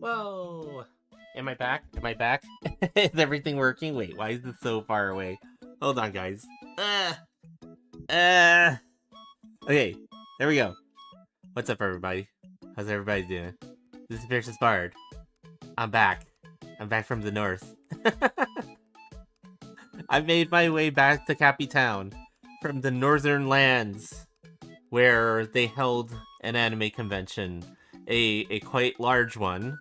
Whoa! Am I back? Am I back? Is everything working? Wait, why is it so far away? Hold on, guys. Uh, uh. Okay, there we go. What's up, everybody? How's everybody doing? This is Fiercestbard. I'm back. I'm back from the north. I made my way back to Cappy Town from the northern lands, where they held an anime convention, a quite large one.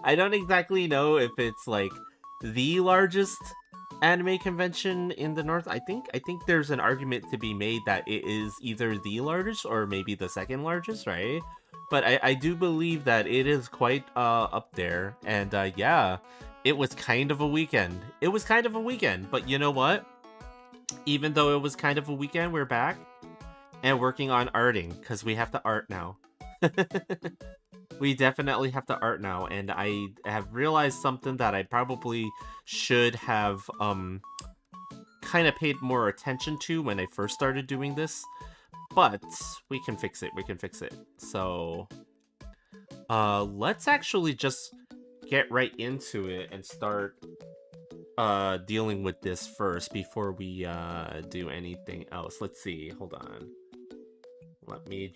I don't exactly know if it's like the largest anime convention in the north. I think there's an argument to be made that it is either the largest or maybe the second largest, right? But I do believe that it is quite up there. And yeah, it was kind of a weekend. It was kind of a weekend, but you know what? Even though it was kind of a weekend, we're back and working on arting because we have to art now. We definitely have to art now, and I have realized something that I probably should have kind of paid more attention to when I first started doing this, but we can fix it. We can fix it. So let's actually just get right into it and start dealing with this first before we do anything else. Let's see. Hold on. Let me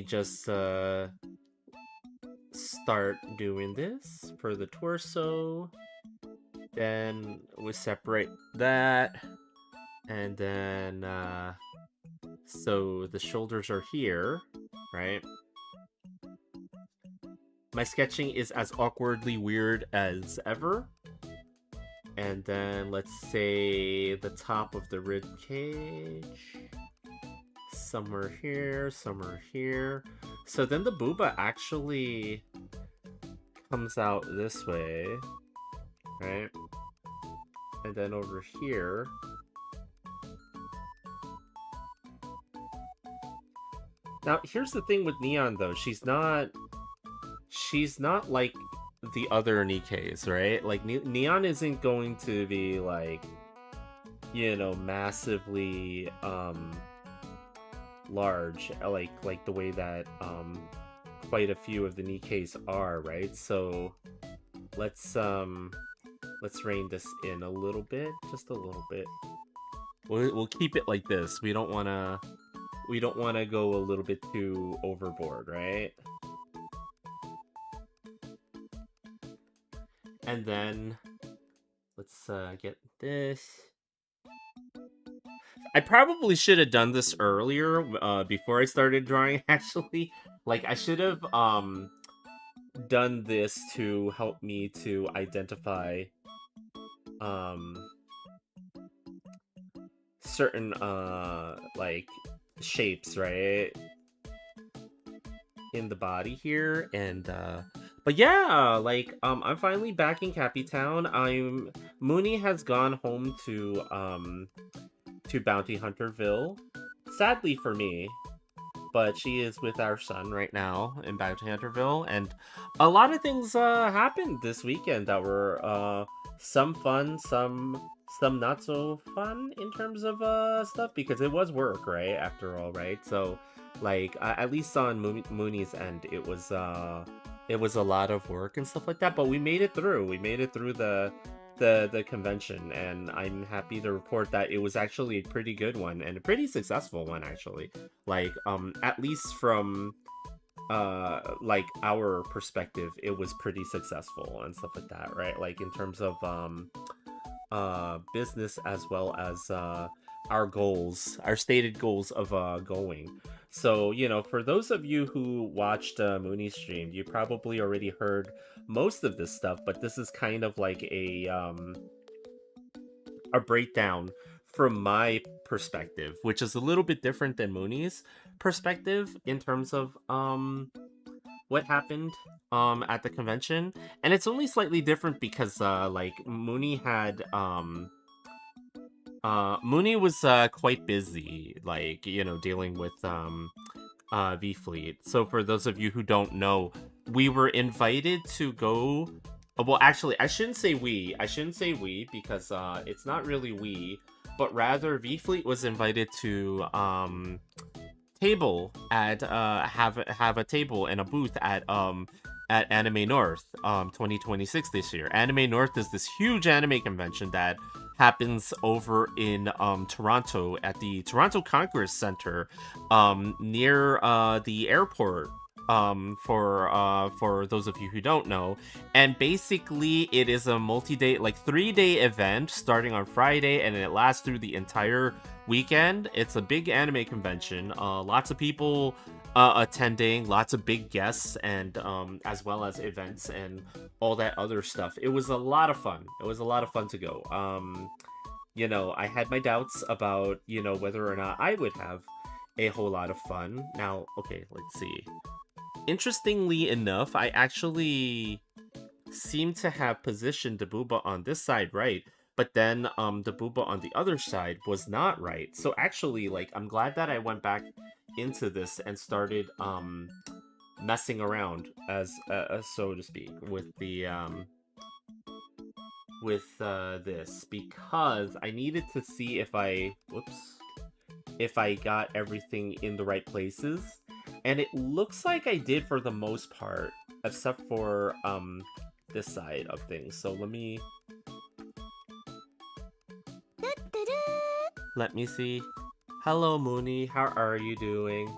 just start doing this for the torso. Then we separate that, and then so the shoulders are here, right? My sketching is as awkwardly weird as ever. And then let's say the top of the rib cage. Somewhere here, somewhere here. So then the booba actually comes out this way, right? And then over here. Now, here's the thing with Neon, though. She's not like the other Nikkeis, right? Like, Neon isn't going to be, like, you know, massively, large, like the way that quite a few of the Nikkeis are, right? So let's rein this in a little bit, just a little bit. We'll keep it like this. We don't want to go a little bit too overboard, right? And then let's get this. I probably should have done this earlier, before I started drawing, actually. Like, I should have done this to help me to identify certain like shapes, right, in the body here. And but yeah, like I'm finally back in Cappy Town. Mooney has gone home to Bounty Hunterville, sadly for me, but she is with our son right now in Bounty Hunterville, and a lot of things happened this weekend that were some fun, some not so fun in terms of stuff, because it was work, right, after all, right? So like at least on Mooney's end, it was a lot of work and stuff like that, but we made it through. We made it through the convention, and I'm happy to report that it was actually a pretty good one and a pretty successful one, actually. Like at least from like our perspective, it was pretty successful and stuff like that, right? Like in terms of business, as well as our goals, our stated goals of going. So, you know, for those of you who watched Mooney's stream, you probably already heard most of this stuff, but this is kind of like a breakdown from my perspective, which is a little bit different than Mooney's perspective in terms of what happened at the convention. And it's only slightly different because like Mooney had Mooney was quite busy, like, you know, dealing with V Fleet. So for those of you who don't know, we were invited to go. Well, actually, I shouldn't say we because it's not really we, but rather V Fleet was invited to table at have a table and a booth at Anime North 2026 this year. Anime North is this huge anime convention that happens over in Toronto at the Toronto Congress Center near the airport, for those of you who don't know. And basically it is a multi-day, like 3-day event starting on Friday, and it lasts through the entire weekend. It's a big anime convention, lots of people attending, lots of big guests, and as well as events and all that other stuff. It was a lot of fun. It was a lot of fun to go. You know, I had my doubts about, you know, whether or not I would have a whole lot of fun. Now, okay, let's see. Interestingly enough, I actually seem to have positioned the booba on this side right, but then the booba on the other side was not right. So actually, like, I'm glad that I went back into this and started messing around, as so to speak, with the this, because I needed to see if I got everything in the right places, and it looks like I did for the most part, except for this side of things. So let me see. Hello, Mooney. How are you doing?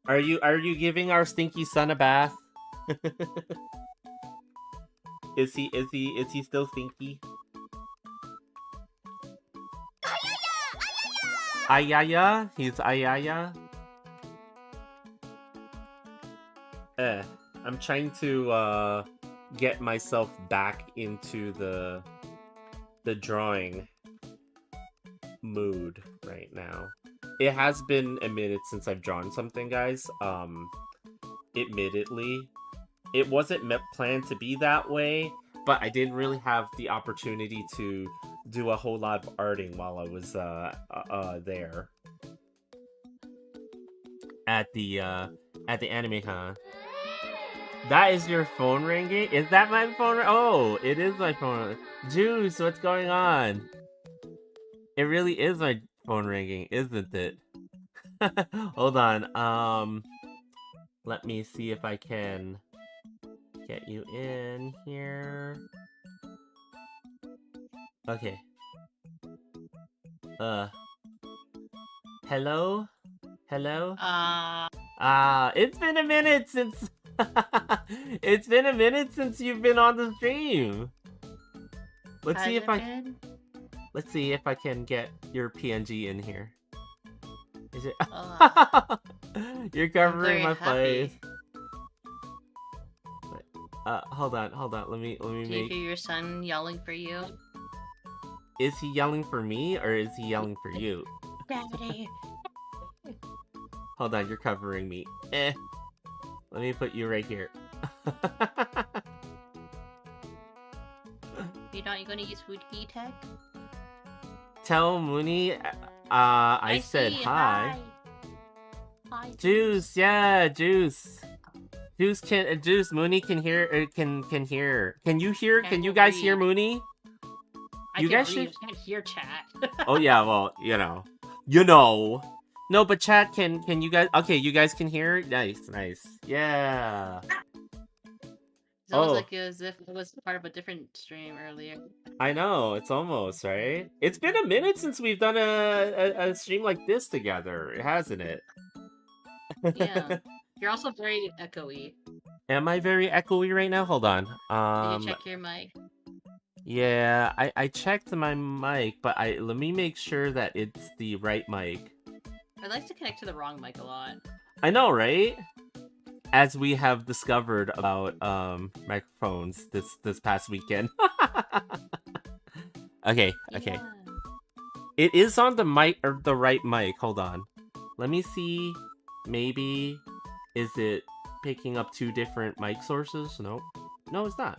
Are you giving our stinky son a bath? Is he still stinky? Ayaya? He's Ayaya? I'm trying to get myself back into the drawing mood right now. It has been a minute since I've drawn something, guys. Admittedly, it wasn't planned to be that way, but I didn't really have the opportunity to do a whole lot of arting while I was there at the anime con. That is your phone ringing? Is that my phone? Oh, it is my phone. Juice, what's going on? It really is my phone ringing, isn't it? Hold on. Let me see if I can get you in here. Okay. Hello? Hello? It's been a minute since it's been a minute since you've been on the stream. Let's see if I can get your PNG in here. Is it? You're covering my face. Hold on. Let me Do you hear your son yelling for you? Is he yelling for me or is he yelling for you? Daddy. Hold on, you're covering me. Let me put you right here. You're not gonna use food key tech? Tell Mooney I said hi. Hi, Juice, yeah, Juice. Juice, Mooney can hear, can hear. Can you hear? Can you guys hear Mooney? You guys can't hear chat. Oh yeah, well, you know. No, but chat can you guys? Okay, you guys can hear. Nice. Yeah. It's almost like as if it was part of a different stream earlier. I know, it's almost right. It's been a minute since we've done a stream like this together, hasn't it? Yeah. You're also very echoey. Am I very echoey right now? Hold on. Did you check your mic? Yeah, I checked my mic, but let me make sure that it's the right mic. I like to connect to the wrong mic a lot. I know, right? As we have discovered about microphones this past weekend. Okay. Yeah. It is on the mic, or the right mic. Hold on. Let me see. Maybe is it picking up two different mic sources? Nope. No, it's not.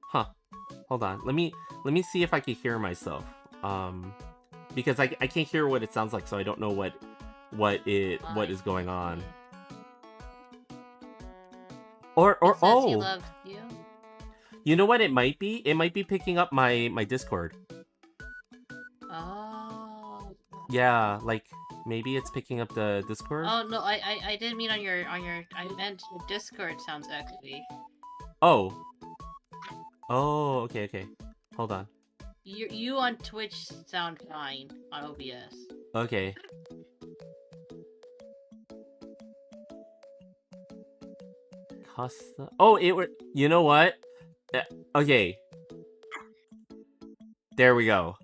Huh. Hold on. Let me see if I can hear myself. Because I can't hear what it sounds like, so I don't know what is going on. Or it says oh, he loves you. You know what it might be? It might be picking up my Discord. Oh. Yeah, like maybe it's picking up the Discord. Oh no, I didn't mean on your I meant your Discord sounds echoey. Oh. Oh, okay, okay. Hold on. You on Twitch sound fine on OBS. Okay. Custom. Oh, it were. You know what? Okay. There we go.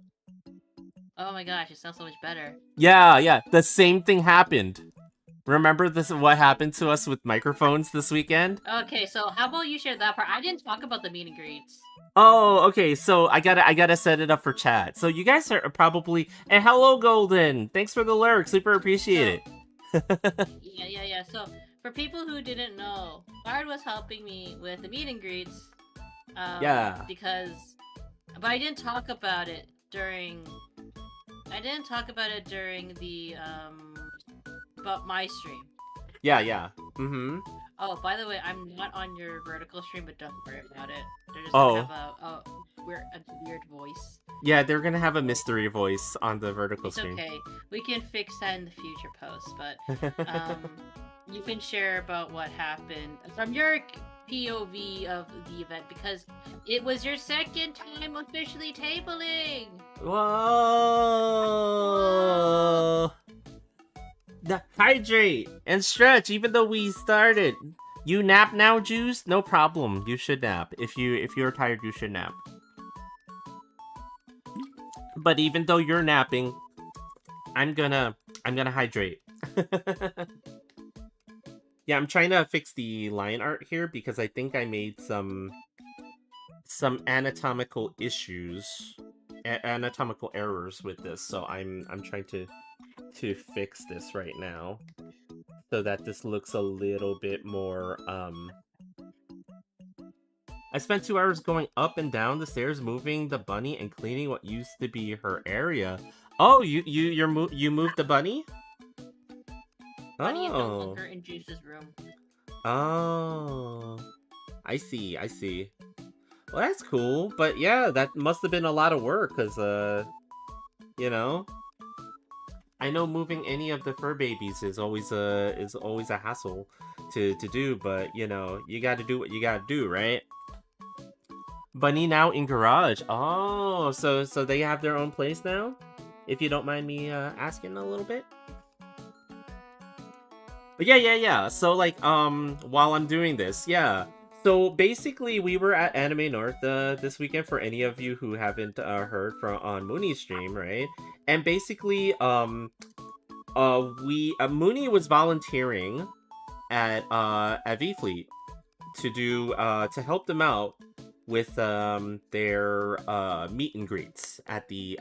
Oh my gosh, it sounds so much better. Yeah, yeah. The same thing happened. Remember this? What happened to us with microphones this weekend? Okay, so how about you share that part? I didn't talk about the meet and greets. Oh, okay. So I gotta set it up for chat. So you guys are probably. And hello, Golden. Thanks for the lurk. Super appreciate it. Yeah. So for people who didn't know, Bard was helping me with the meet and greets. Yeah. But I didn't talk about it during. I didn't talk about it during the about my stream. Yeah. Mm-hmm. Oh, by the way, I'm not on your vertical stream, but don't worry about it. They're just Oh. gonna have a weird voice. Yeah, they're gonna have a mystery voice on the vertical stream. It's okay. We can fix that in the future post, but you can share about what happened from your POV of the event because it was your second time officially tabling. Whoa! Hydrate and stretch. Even though we started, you nap now, Juice? No problem. You should nap. If you're tired, you should nap. But even though you're napping, I'm gonna hydrate. Yeah, I'm trying to fix the line art here because I think I made some anatomical issues, anatomical errors with this. So I'm trying to fix this right now so that this looks a little bit more I spent 2 hours going up and down the stairs, moving the bunny and cleaning what used to be her area. Oh, you moved the bunny? Bunny is no longer in Juice's room. Oh, I see. Well, that's cool, but yeah, that must have been a lot of work, cause you know, I know moving any of the fur babies is always a hassle to do, but you know, you got to do what you got to do, right? Bunny now in garage. Oh, so they have their own place now? If you don't mind me asking a little bit. But yeah. So like while I'm doing this, yeah. So basically we were at Anime North this weekend for any of you who haven't heard from on Mooney's stream, right? And basically Mooney was volunteering at V Fleet to do to help them out with their meet and greets at the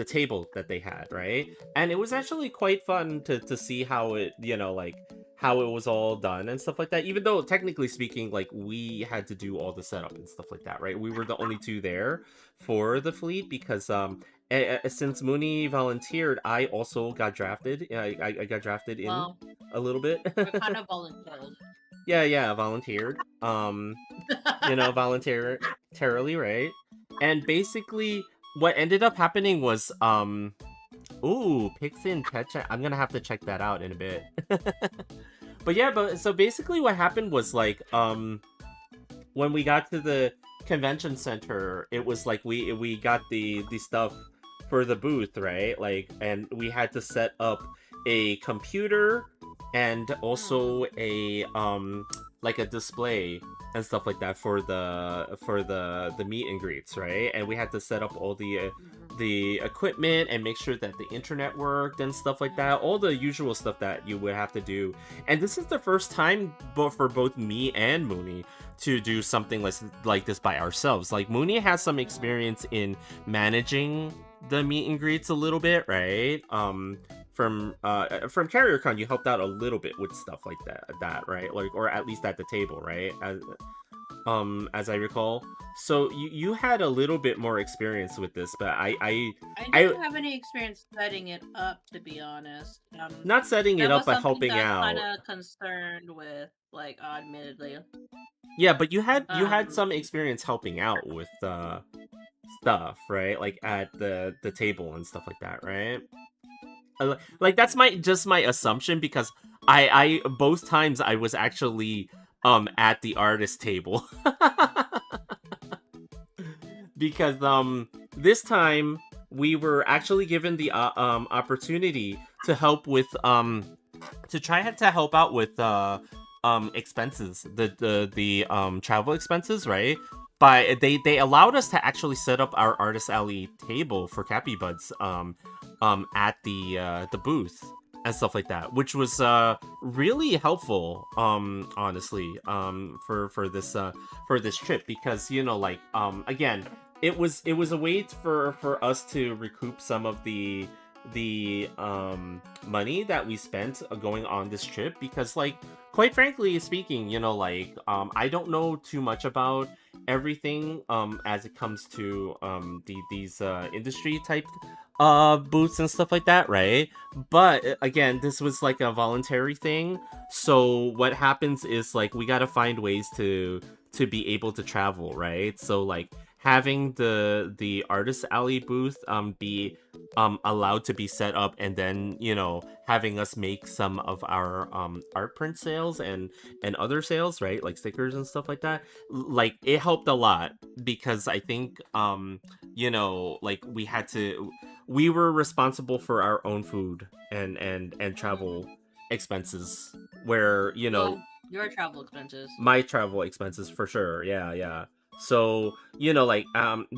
table that they had, right? And it was actually quite fun to see how it, you know, like how it was all done and stuff like that, even though technically speaking, like we had to do all the setup and stuff like that, right? We were the only two there for the fleet because since Mooney volunteered, I also got drafted. I got drafted in a little bit. Kind of volunteered. Yeah, volunteered. You know, voluntarily, right? And basically, what ended up happening was, ooh, Pixin Pet Chat. I'm gonna have to check that out in a bit. But yeah, so basically what happened was, like, when we got to the convention center, it was like we got the stuff for the booth, right? Like, and we had to set up a computer and also a like a display and stuff like that for the meet and greets, right? And we had to set up all the equipment and make sure that the internet worked and stuff like that, all the usual stuff that you would have to do. And this is the first time for both me and Mooney to do something like this by ourselves. Like, Mooney has some experience in managing the meet and greets a little bit, right? From CarrierCon, you helped out a little bit with stuff like that, right? Like, or at least at the table, right? As I recall. So you had a little bit more experience with this, but I don't have any experience setting it up, to be honest. Not setting it up, but helping out. I'm kind of concerned with, like, admittedly. Yeah, but you had some experience helping out with stuff, right? Like at the table and stuff like that, right? Like that's my assumption because I both times I was actually at the artist table. Because this time we were actually given the opportunity to help with to try to help out with expenses, the travel expenses, right? But they allowed us to actually set up our artist alley table for Cappy Buds at the booth and stuff like that, which was really helpful, honestly, for this trip, because like again, it was a way for us to recoup some of the money that we spent going on this trip, because like quite frankly speaking, like I don't know too much about everything as it comes to these industry type booths and stuff like that, right? But again, this was like a voluntary thing, so what happens is like we gotta find ways to be able to travel, right? So like having the artist alley booth be allowed to be set up, and then having us make some of our art print sales and other sales, right, like stickers and stuff like that, like it helped a lot, because I think like we were responsible for our own food and travel expenses, where Well, your travel expenses. my travel expenses for sure, yeah. So like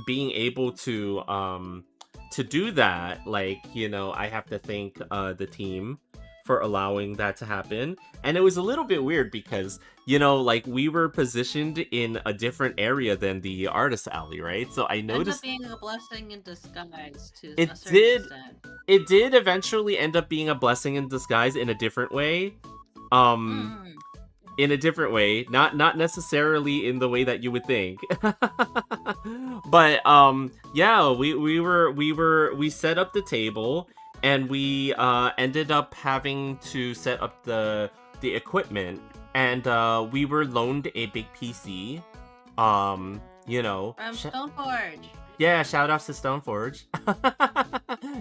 being able to do that, like I have to thank the team for allowing that to happen. And it was a little bit weird because like we were positioned in a different area than the artist alley, right? So I noticed Ended up being a blessing in disguise to It a certain did. extent. it did eventually end up being a blessing in disguise in a different way. Mm. In a different way, not necessarily in the way that you would think. But yeah, we set up the table, and we ended up having to set up the equipment, and we were loaned a big PC. Stoneforge. Yeah, shout outs to Stoneforge.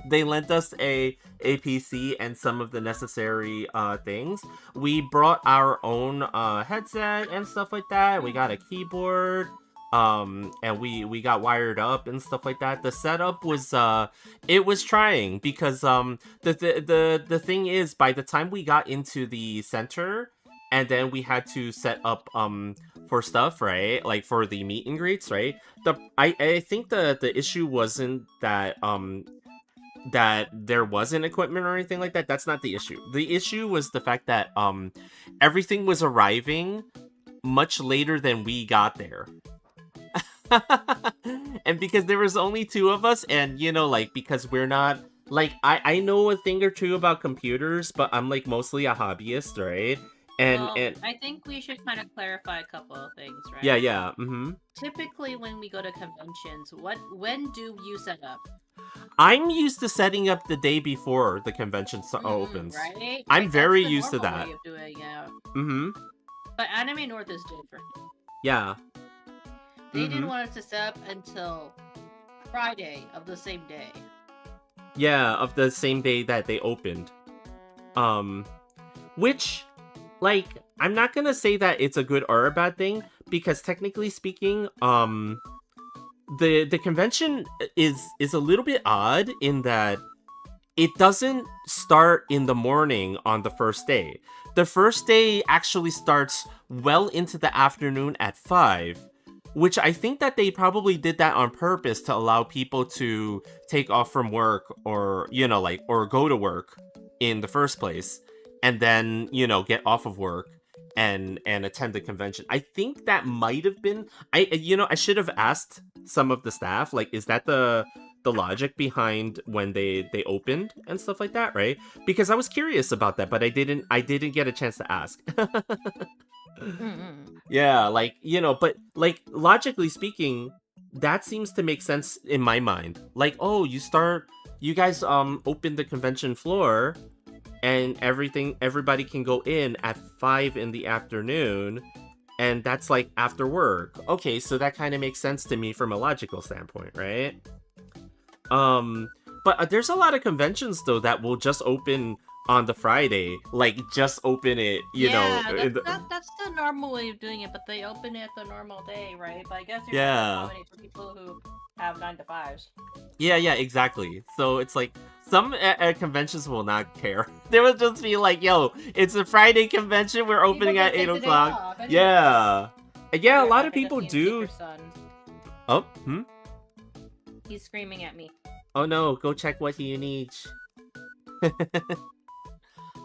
They lent us a PC and some of the necessary things. We brought our own headset and stuff like that. We got a keyboard, and we got wired up and stuff like that. The setup was it was trying, because the thing is, by the time we got into the center, and then we had to set up for stuff, right? Like for the meet and greets, right? I think the issue wasn't that that there wasn't equipment or anything like that. That's not the issue. The issue was the fact that everything was arriving much later than we got there. And because there was only two of us, and like because we're not like I know a thing or two about computers, but I'm like mostly a hobbyist, right? And I think we should kind of clarify a couple of things, right? yeah. Typically, when we go to conventions, when do you set up? I'm used to setting up the day before the convention opens. Right? I'm Like, very that's the used to normal that. way of doing it. Mm-hmm. But Anime North is different. Yeah. They didn't want us to set up until Friday of the same day. Yeah, of the same day that they opened. Which, like, I'm not gonna say that it's a good or a bad thing, because technically speaking, the convention is a little bit odd in that it doesn't start in the morning on the first day. The first day actually starts well into the afternoon at 5, which I think that they probably did that on purpose to allow people to take off from work, or or go to work in the first place, and then get off of work and attend the convention. I think that might have been, I should have asked some of the staff, like, is that the logic behind when they opened and stuff like that, right? Because I was curious about that, but I didn't get a chance to ask. Yeah, like, but like logically speaking, that seems to make sense in my mind. Like, oh, you guys open the convention floor, and everybody can go in at 5 in the afternoon, and that's like after work. Okay, so that kind of makes sense to me from a logical standpoint, right? But there's a lot of conventions though that will just open on the Friday, like just open it, that's the normal way of doing it, but they open it the normal day, right? But I guess you're trying to accommodate for people who have 9 to 5s. Yeah, exactly. So it's like some conventions will not care. They will just be like, "Yo, it's a Friday convention. We're opening at 8 o'clock." Yeah, and yeah, a lot of people do. Oh, He's screaming at me. Oh no, go check what he needs.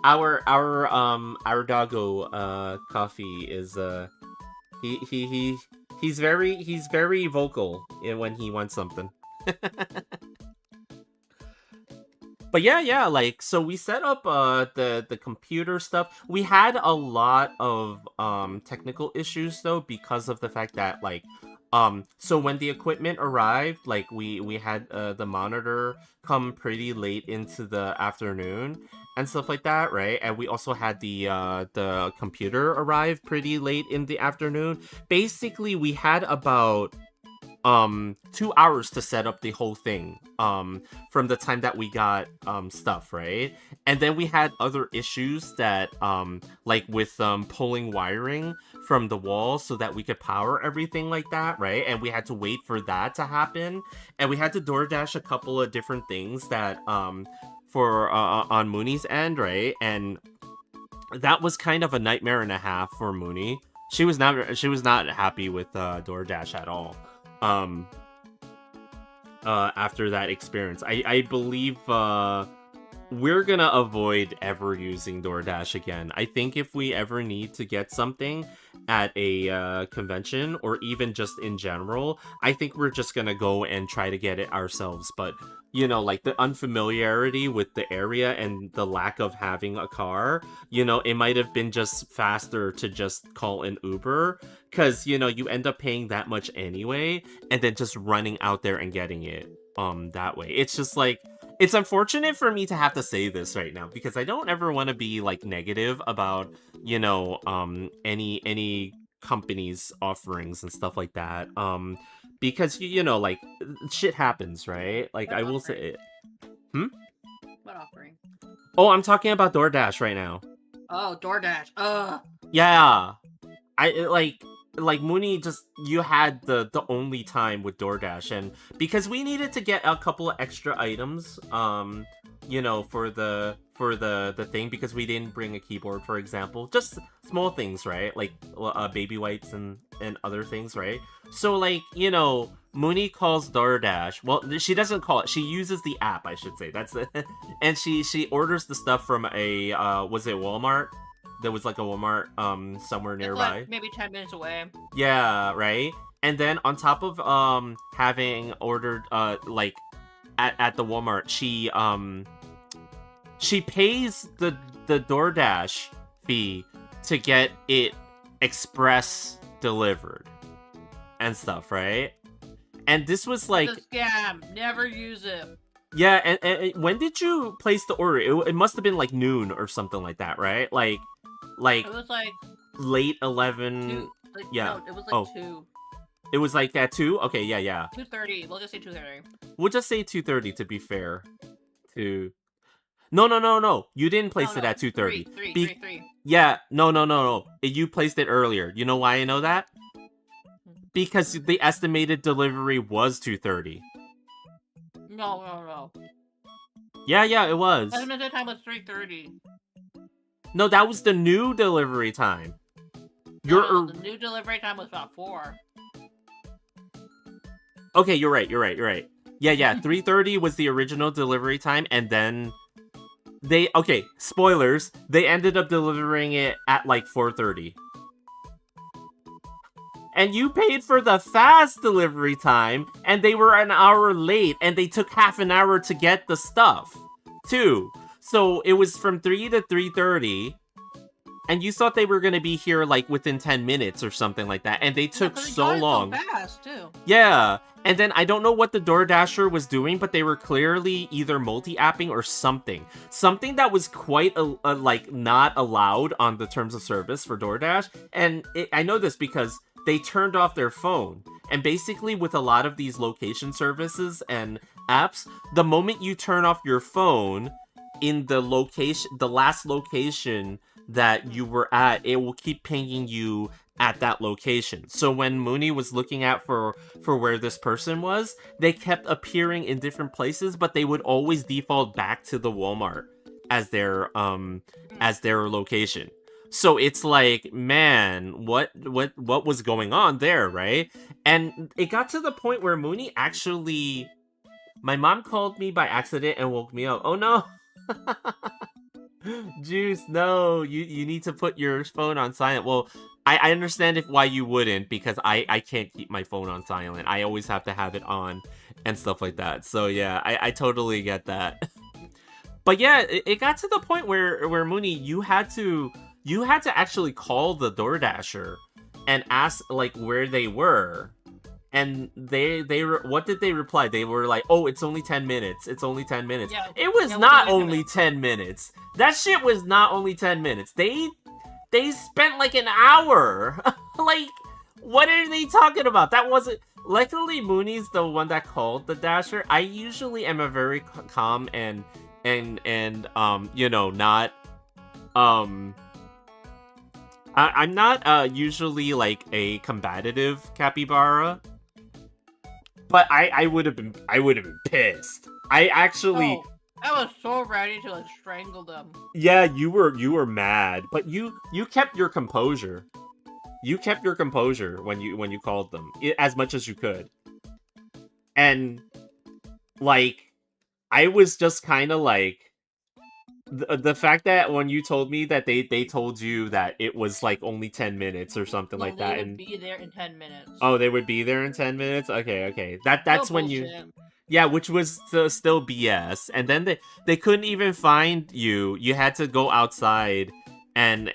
our doggo Coffee is he's very vocal when he wants something. But yeah, like, so we set up the computer stuff. We had a lot of technical issues though, because of the fact that, like, so when the equipment arrived, like, we had the monitor come pretty late into the afternoon and stuff like that, right? And we also had the computer arrive pretty late in the afternoon. Basically, we had about 2 hours to set up the whole thing from the time that we got stuff, right? And then we had other issues that like with pulling wiring from the wall so that we could power everything like that, right? And we had to wait for that to happen, and we had to DoorDash a couple of different things that for on Mooney's end, right? And that was kind of a nightmare and a half for Mooney. She was not happy with DoorDash at all. After that experience, I believe we're gonna avoid ever using DoorDash again. I think if we ever need to get something at a convention, or even just in general, I think we're just gonna go and try to get it ourselves. But like, the unfamiliarity with the area and the lack of having a car, it might have been just faster to just call an Uber, because you end up paying that much anyway, and then just running out there and getting it that way. It's just like, it's unfortunate for me to have to say this right now, because I don't ever want to be like negative about any company's offerings and stuff like that, because like, shit happens, right? Like, I will say it. What offering? Oh, I'm talking about DoorDash right now. Oh, DoorDash. Yeah. I like Mooney, just, you had the only time with DoorDash, and because we needed to get a couple of extra items for the thing, because we didn't bring a keyboard, for example, just small things, right? Like baby wipes and other things, right? So, like, Mooney calls DoorDash. Well, she doesn't call it, she uses the app, I should say. That's it. And she orders the stuff from a was it Walmart? There was like a Walmart somewhere nearby. Like maybe 10 minutes away. Yeah, right? And then on top of having ordered like at the Walmart, she pays the DoorDash fee to get it express delivered and stuff, right? And this was like, it's a scam. Never use it. Yeah, and when did you place the order? It must have been like noon or something like that, right? Like it was like late 11. Yeah. No, it was like 2. It was like at 2? Okay, yeah. 2:30. We'll just say 2:30. We'll just say 2:30 to be fair. No. You didn't place it at 2:30. 3. Yeah, no. You placed it earlier. You know why I know that? Because the estimated delivery was 2:30. No. Yeah, it was. Estimated time was 3:30. No, that was the new delivery time. The new delivery time was about 4. Okay, you're right. Yeah. 3:30 was the original delivery time, and then spoilers, they ended up delivering it at like 4:30. And you paid for the fast delivery time, and they were an hour late, and they took half an hour to get the stuff, too. So it was from 3 to 3:30, and you thought they were going to be here like within 10 minutes or something like that, and they took so long. So fast, too. Yeah, and then I don't know what the DoorDasher was doing, but they were clearly either multi-apping or something that was quite like not allowed on the terms of service for DoorDash. And I know this because they turned off their phone. And basically with a lot of these location services and apps, the moment you turn off your phone in the last location that you were at, it will keep pinging you at that location. So when Mooney was looking at for where this person was, they kept appearing in different places, but they would always default back to the Walmart as their location. So it's like, man, what was going on there, right? And it got to the point where Mooney actually, my mom called me by accident and woke me up. Oh no. Juice, no, you need to put your phone on silent. Well, I understand why you wouldn't, because I can't keep my phone on silent. I always have to have it on and stuff like that. So yeah, I totally get that. But yeah, it got to the point where Mooney, you had to actually call the DoorDasher and ask like where they were. And what did they reply? They were like, "Oh, it's only 10 minutes. It's only 10 minutes." Yeah, it was not only 10 minutes. That shit was not only 10 minutes. They spent like an hour. Like, what are they talking about? That wasn't. Luckily, Mooney's the one that called the Dasher. I usually am a very calm and not I'm not usually like a combative capybara. But I would have been pissed. I actually I was so ready to like strangle them. Yeah, you were mad, but you kept your composure. You kept your composure when you called them as much as you could. And like I was just kind of like the fact that when you told me that they told you that it was like only 10 minutes or something like that, and be there in 10 minutes. Oh, they would be there in 10 minutes? Okay. That's when you... Yeah, which was still BS. And then they couldn't even find you. You had to go outside and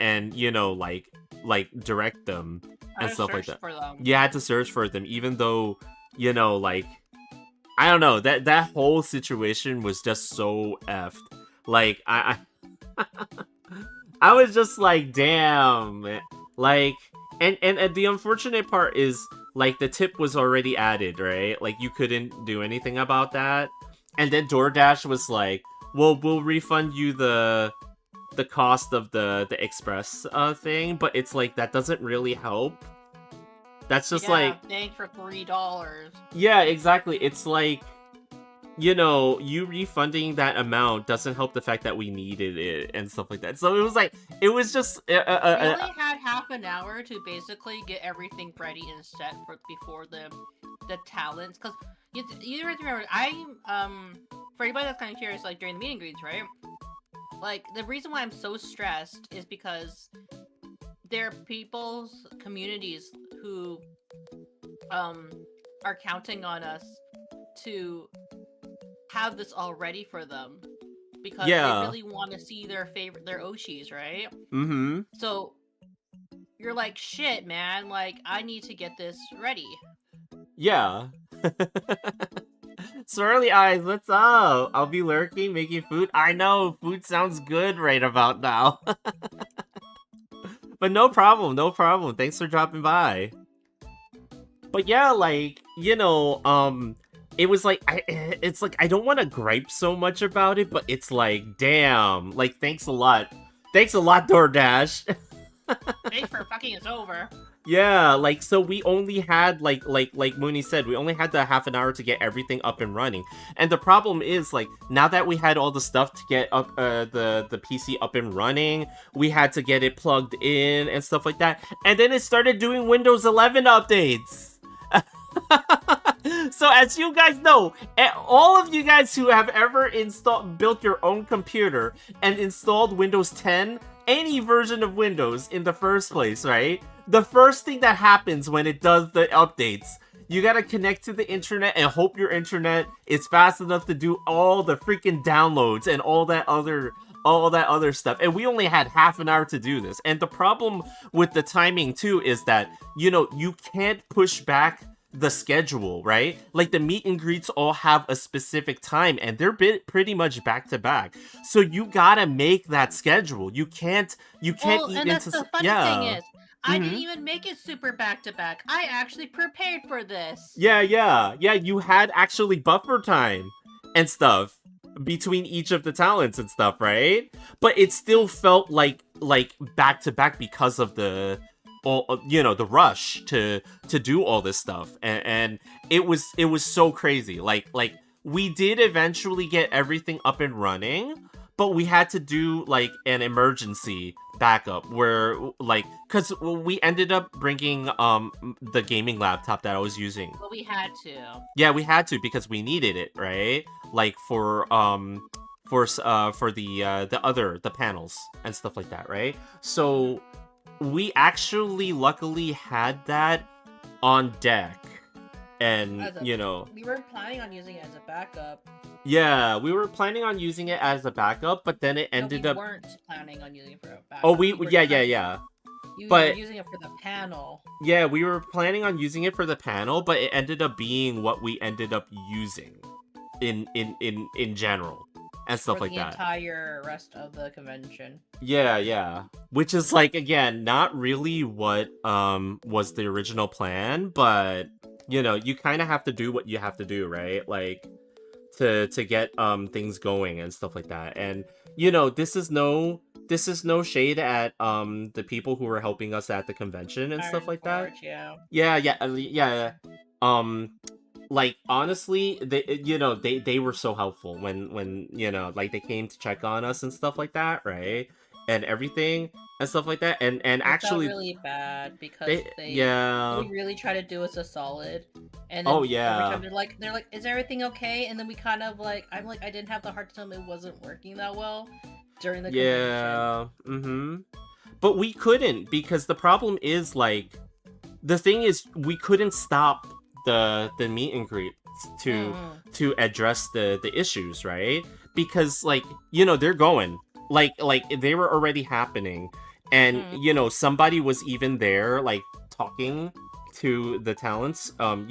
like direct them and stuff like that. You had to search for them, even though, like, I don't know, that whole situation was just so effed. Like, I was just like, damn. Like, and the unfortunate part is, like, the tip was already added, right? Like, you couldn't do anything about that. And then DoorDash was like, well, we'll refund you the cost of the express thing, but it's like, that doesn't really help. That's just like... thanks for $3. Yeah, exactly. It's like, you refunding that amount doesn't help the fact that we needed it and stuff like that. So it was just... we only had half an hour to basically get everything ready and set before the talents. Because you have to remember, for anybody that's kind of curious, like during the meet and greets, right? Like, the reason why I'm so stressed is because there are people's communities who are counting on us to have this all ready for them, because they really want to see their Oshis, right? Mm-hmm. So you're like, shit, man, like, I need to get this ready. Yeah. Swirly Eyes, what's up? I'll be lurking, making food. I know, food sounds good right about now. But no problem. Thanks for dropping by. But yeah, like, it was like, it's like, I don't want to gripe so much about it, but it's like, damn, like, thanks a lot. Thanks a lot, DoorDash. Thanks for fucking us over. Yeah, like, so we only had, like Mooney said, we only had the half an hour to get everything up and running. And the problem is, like, now that we had all the stuff to get up, the PC up and running, we had to get it plugged in and stuff like that. And then it started doing Windows 11 updates. So as you guys know, all of you guys who have ever built your own computer and installed Windows 10, any version of Windows in the first place, right? The first thing that happens when it does the updates, you gotta connect to the internet and hope your internet is fast enough to do all the freaking downloads and all that other stuff. And we only had half an hour to do this. And the problem with the timing too is that, you can't push back the schedule, right? Like, the meet and greets all have a specific time and they're pretty much back to back. So you gotta make that schedule. You can't eat and that's into... the funny thing is, I didn't even make it super back-to-back. I actually prepared for this. Yeah, you had actually buffer time. and stuff between each of the talents and stuff, right? But it still felt like back to back because of the the rush to do all this stuff, and it was so crazy. Like we did eventually get everything up and running, but we had to do like an emergency backup where like because we ended up bringing the gaming laptop that I was using. Well, we had to. Yeah, we had to because we needed it, right? Like for the panels and stuff like that, right? So we actually luckily had that on deck, and we were planning on using it as a backup. Yeah, we were planning on using it as a backup, but then it ended up. We weren't planning on using it for a backup. Oh, yeah. You were using it for the panel. Yeah, we were planning on using it for the panel, but it ended up being what we ended up using in general and stuff like that. For the entire rest of the convention. Yeah. Which is like, again, not really what was the original plan, but you kind of have to do what you have to do, right? Like to get things going and stuff like that. And this is no shade at the people who were helping us at the convention and stuff like that. Yeah. Like honestly, they were so helpful when like they came to check on us and stuff like that, right? And everything and stuff like that, and actually felt really bad because they really try to do us a solid, and then every time they're like, is everything okay? And then we kind of like, I'm like, I didn't have the heart to tell them it wasn't working that well during the convention. But we couldn't, because the problem is like the thing is we couldn't stop the meet and greets to address the issues, right? Because like they're going like they were already happening, and somebody was even there like talking to the talents at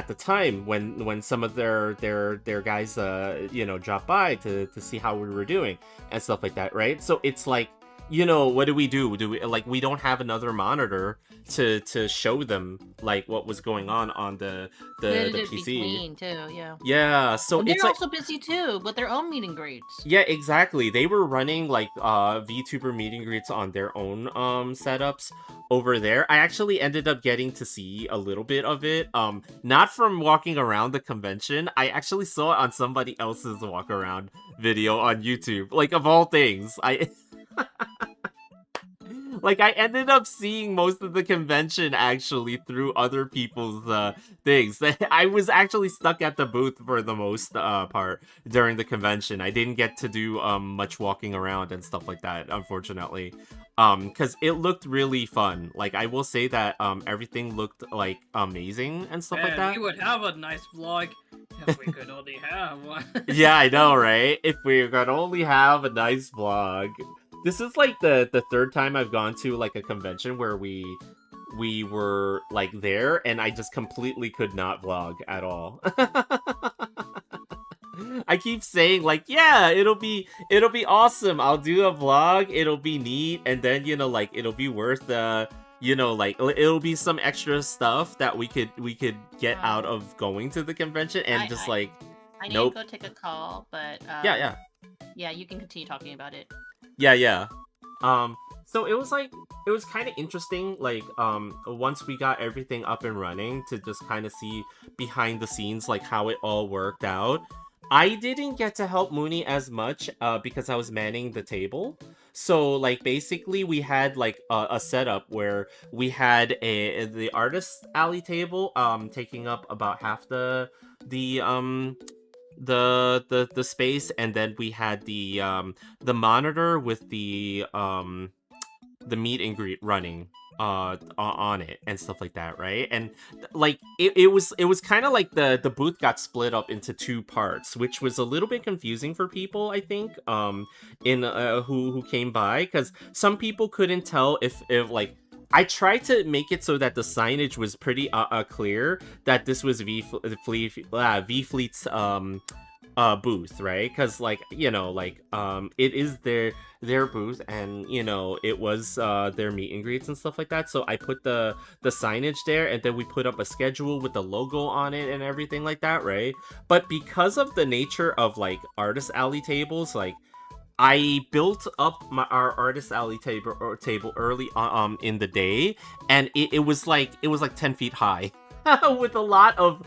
the time when some of their guys dropped by to see how we were doing and stuff like that, right? So it's like, what do we do? We don't have another monitor to show them like what was going on the PC. Between, too, yeah. So and it's they're also busy too with their own meet and greets. Yeah, exactly. They were running like VTuber meet and greets on their own setups over there. I actually ended up getting to see a little bit of it. Not from walking around the convention. I actually saw it on somebody else's walk around video on YouTube. Like, of all things, like, I ended up seeing most of the convention actually through other people's things. I was actually stuck at the booth for the most part during the convention. I didn't get to do much walking around and stuff like that, unfortunately. Because it looked really fun. Like, I will say that everything looked, like, amazing and stuff like that. We would have a nice vlog if we could only have one. Yeah, I know, right? If we could only have a nice vlog. This is like the third time I've gone to like a convention where we were like there, and I just completely could not vlog at all. I keep saying like, yeah, it'll be awesome. I'll do a vlog. It'll be neat, and then like it'll be worth like it'll be some extra stuff that we could get out of going to the convention, and I need to go take a call, but yeah, you can continue talking about it. Yeah. So it was kind of interesting, like, once we got everything up and running, to just kind of see behind the scenes, like, how it all worked out. I didn't get to help Mooney as much, because I was manning the table. So, like, basically we had, like, a setup where we had the artist alley table, taking up about half the space, and then we had the monitor with the meet and greet running on it and stuff like that, right? And like it was kind of like the booth got split up into two parts, which was a little bit confusing for people, I think, in who came by, because some people couldn't tell if like, I tried to make it so that the signage was pretty clear that this was V Fleet's booth, right? Because like, you know, like it is their booth, and you know, it was their meet and greets and stuff like that. So I put the signage there, and then we put up a schedule with the logo on it and everything like that, right? But because of the nature of like artist alley tables, like I built up our artist alley table early in the day, and it was like 10 feet high. With a lot of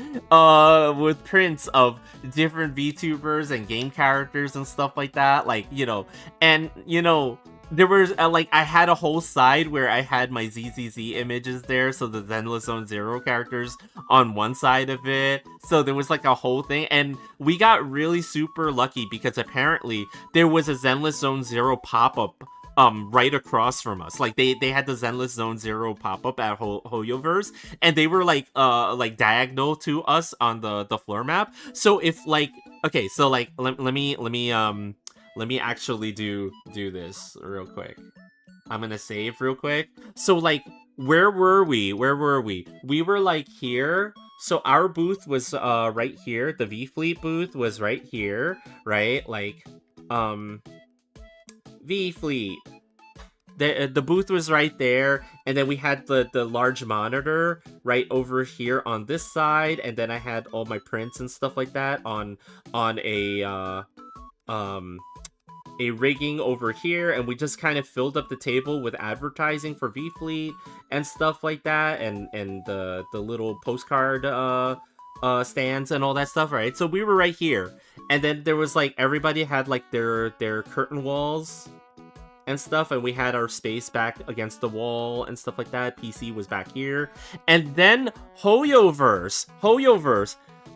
with prints of different VTubers and game characters and stuff like that, like, you know. And you know, there was like, I had a whole side where I had my ZZZ images there, so the Zenless Zone Zero characters on one side of it. So there was like a whole thing, and we got really super lucky because apparently there was a Zenless Zone Zero pop-up right across from us. Like they had the Zenless Zone Zero pop-up at Hoyoverse, and they were like diagonal to us on the floor map. So if like, okay, so like let me actually do this real quick. I'm gonna save real quick. So like, where were we? We were like here. So our booth was right here. The V Fleet booth was right here, right? Like V Fleet. The booth was right there, and then we had the large monitor right over here on this side, and then I had all my prints and stuff like that on a rigging over here, and we just kind of filled up the table with advertising for V Fleet and stuff like that, and the little postcard stands and all that stuff, right? So we were right here, and then there was like, everybody had like their curtain walls and stuff, and we had our space back against the wall and stuff like that. PC was back here, and then Hoyoverse.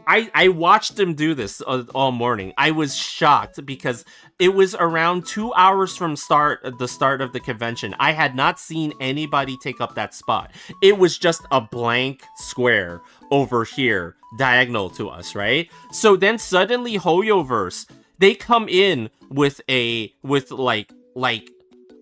I watched him do this all morning. I was shocked because it was around 2 hours from the start of the convention. I had not seen anybody take up that spot. It was just a blank square over here, diagonal to us, right? So then suddenly Hoyoverse, they come in with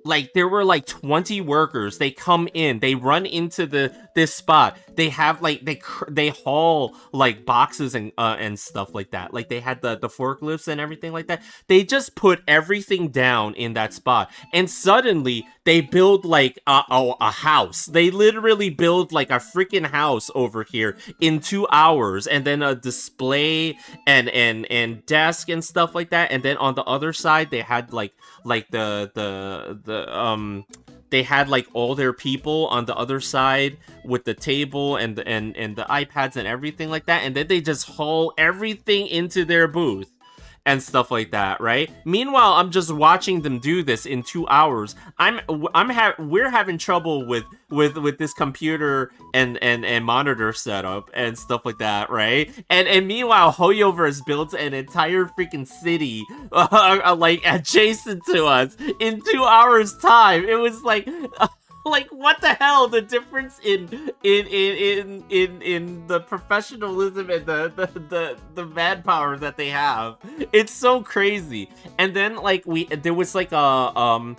like there were like 20 workers. They come in, they run into this spot. They have like, they haul like boxes and stuff like that. Like they had the forklifts and everything like that. They just put everything down in that spot, and suddenly they build like a house. They literally build like a freaking house over here in 2 hours, and then a display and desk and stuff like that. And then on the other side, they had like they had like all their people on the other side with the table and the iPads and everything like that, and then they just haul everything into their booth and stuff like that, right? Meanwhile, I'm just watching them do this in 2 hours. We're having trouble with this computer and monitor setup and stuff like that, right? And meanwhile, Hoyoverse built an entire freaking city like adjacent to us in 2 hours time. It was like like, what the hell? The difference in the professionalism and the manpower that they have. It's so crazy. And then like there was like a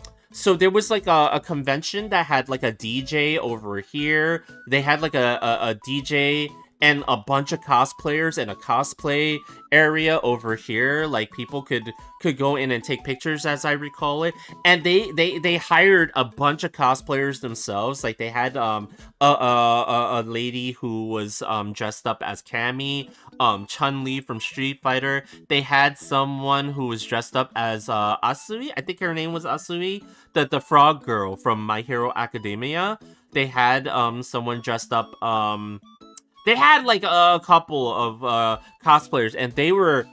convention that had like a DJ over here. They had like a DJ and a bunch of cosplayers and a cosplay area over here. Like people could go in and take pictures, as I recall it. And they hired a bunch of cosplayers themselves. Like they had a lady who was dressed up as Cammy, Chun-Li from Street Fighter. They had someone who was dressed up as Asui. I think her name was Asui, the frog girl from My Hero Academia. They had someone dressed up they had like a couple of cosplayers, and they were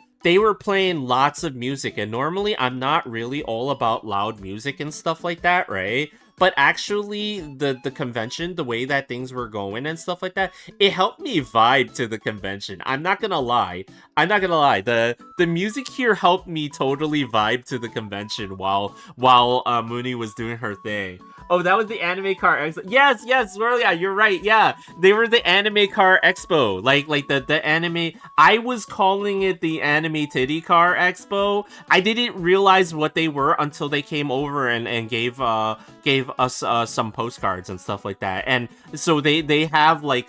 playing lots of music. And normally I'm not really all about loud music and stuff like that, right? But actually the convention, the way that things were going and stuff like that, it helped me vibe to the convention. I'm not gonna lie. The music here helped me totally vibe to the convention while Mooney was doing her thing. Oh, that was the Anime Car Expo. Yes, yeah, you're right. Yeah, they were the Anime Car Expo. Like the anime. I was calling it the Anime Titty Car Expo. I didn't realize what they were until they came over and gave us some postcards and stuff like that. And so they have like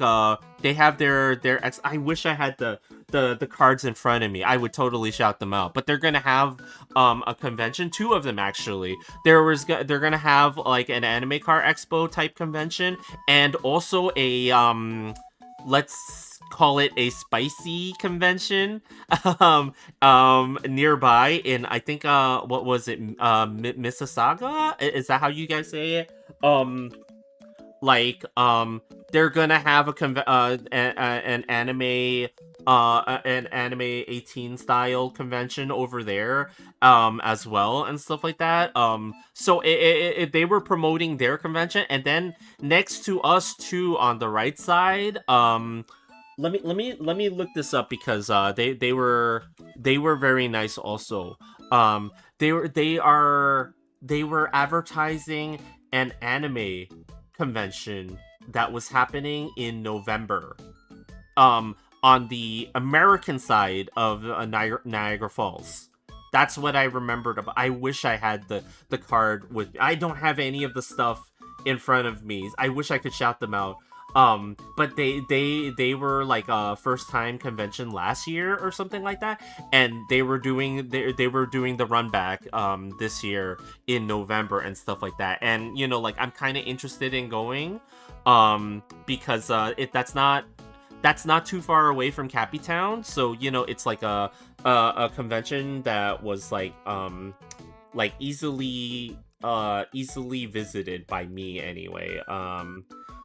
they have their I wish I had the the cards in front of me, I would totally shout them out. But they're gonna have a convention, two of them actually. They're gonna have like an anime car expo type convention, and also a let's call it a spicy convention nearby in, I think, what was it, Mississauga, is that how you guys say it? Like they're gonna have an anime 18 style convention over there as well, and stuff like that. So they were promoting their convention, and then next to us too, on the right side, let me look this up, because they were very nice also. They were advertising an anime convention that was happening in November, on the American side of Niagara Falls. That's what I remembered about. I wish I had the card with me. I don't have any of the stuff in front of me. I wish I could shout them out. But they were like a first time convention last year or something like that, and they were doing the run back this year in November and stuff like that. And you know, like, I'm kind of interested in going because that's not too far away from Cappytown, so you know, it's like a convention that was like easily visited by me anyway.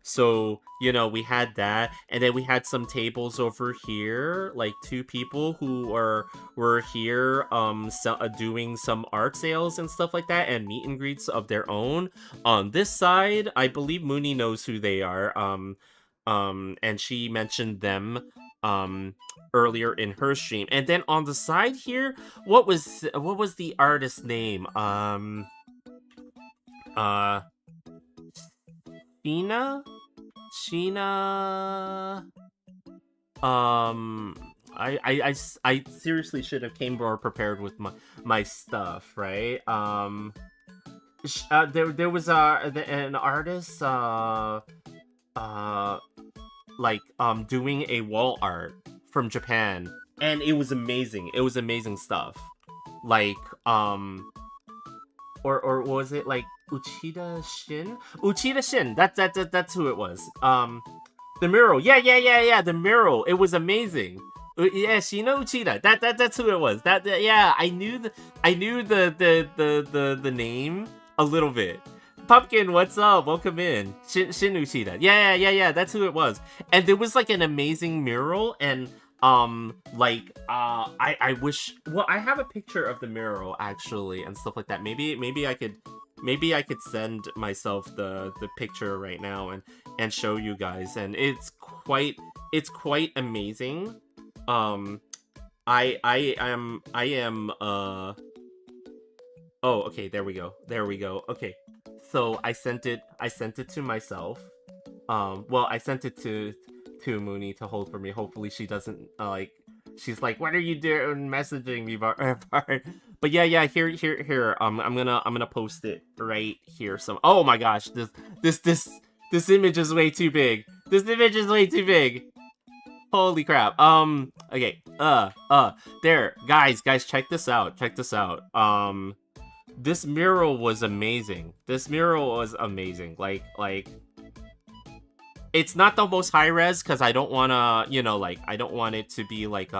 So, you know, we had that, and then we had some tables over here, like 2 people who were here doing some art sales and stuff like that, and meet and greets of their own. On this side, I believe Mooney knows who they are, and she mentioned them earlier in her stream. And then on the side here, what was the artist's name? Sheena. I seriously should have came more prepared with my stuff, right? There was an artist doing a wall art from Japan, and it was amazing. It was amazing stuff. Like or was it like Uchida Shin? Uchida Shin. That's who it was. The mural. Yeah. The mural. It was amazing. Yeah, Shino Uchida. That's who it was. Yeah, I knew the name a little bit. Pumpkin, what's up? Welcome in. Shin Uchida. Yeah. That's who it was. And there was like an amazing mural, and I wish. Well, I have a picture of the mural actually and stuff like that. Maybe I could send myself the picture right now and show you guys, and it's quite amazing. I am oh, okay, there we go. Okay, so I sent it to myself. Well, I sent it to Mooney to hold for me. Hopefully she doesn't she's like, what are you doing messaging me, Bart? But yeah, here. I'm gonna post it right here. Oh my gosh, this image is way too big. This image is way too big. Holy crap. Okay. There, guys, check this out. This mural was amazing. Like. It's not the most high res, because I don't want to, you know, like, I don't want it to be like,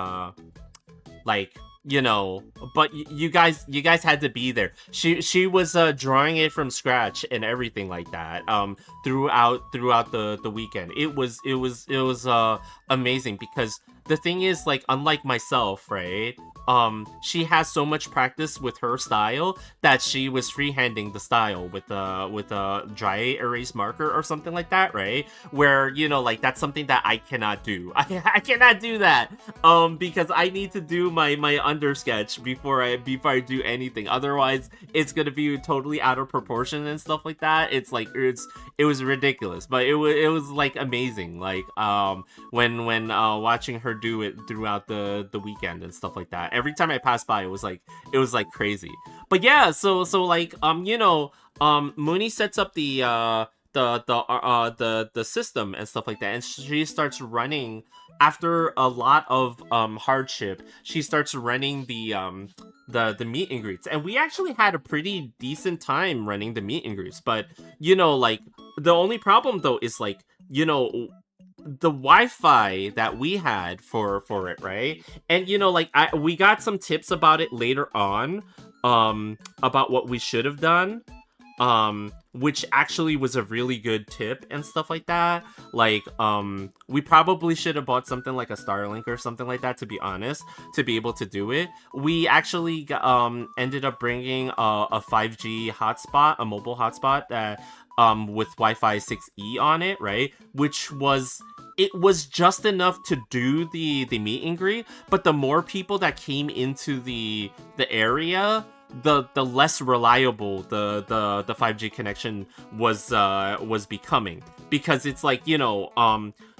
you know, but you guys had to be there. She was drawing it from scratch and everything like that throughout the weekend. It was amazing, because the thing is, like, unlike myself, right? She has so much practice with her style that she was freehanding the style with a dry erase marker or something like that, right? Where, you know, like, that's something that I cannot do. I cannot do that because I need to do my undersketch before I do anything. Otherwise, it's gonna be totally out of proportion and stuff like that. It's like it was ridiculous, but it was like amazing. Like when watching her do it throughout the weekend and stuff like that. Every time I passed by, it was like crazy. But yeah, so like you know, Mooney sets up the the system and stuff like that, and she starts running after a lot of hardship. She starts running the meet and greets, and we actually had a pretty decent time running the meet and greets. But like, the only problem though is like, the Wi-Fi that we had for it, right? And like, we got some tips about it later on, about what we should have done, which actually was a really good tip and stuff like that. Like, we probably should have bought something like a Starlink or something like that, to be honest, to be able to do it. We actually ended up bringing a 5G hotspot, a mobile hotspot that with Wi-Fi 6E on it, right? Which was just enough to do the meet and greet, but the more people that came into the area, the less reliable the 5G connection was becoming, because it's like,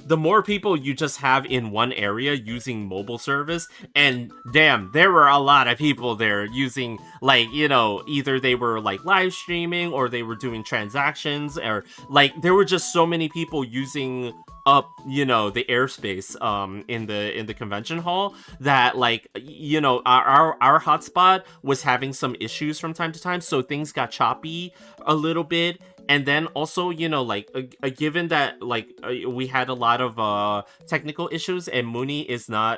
the more people you just have in one area using mobile service, and damn, there were a lot of people there using, like, either they were like live streaming or they were doing transactions, or like there were just so many people using up the airspace in the convention hall, that like, our hotspot was having some issues from time to time, so things got choppy a little bit. And then also, like, given that, like, we had a lot of technical issues, and Mooney is not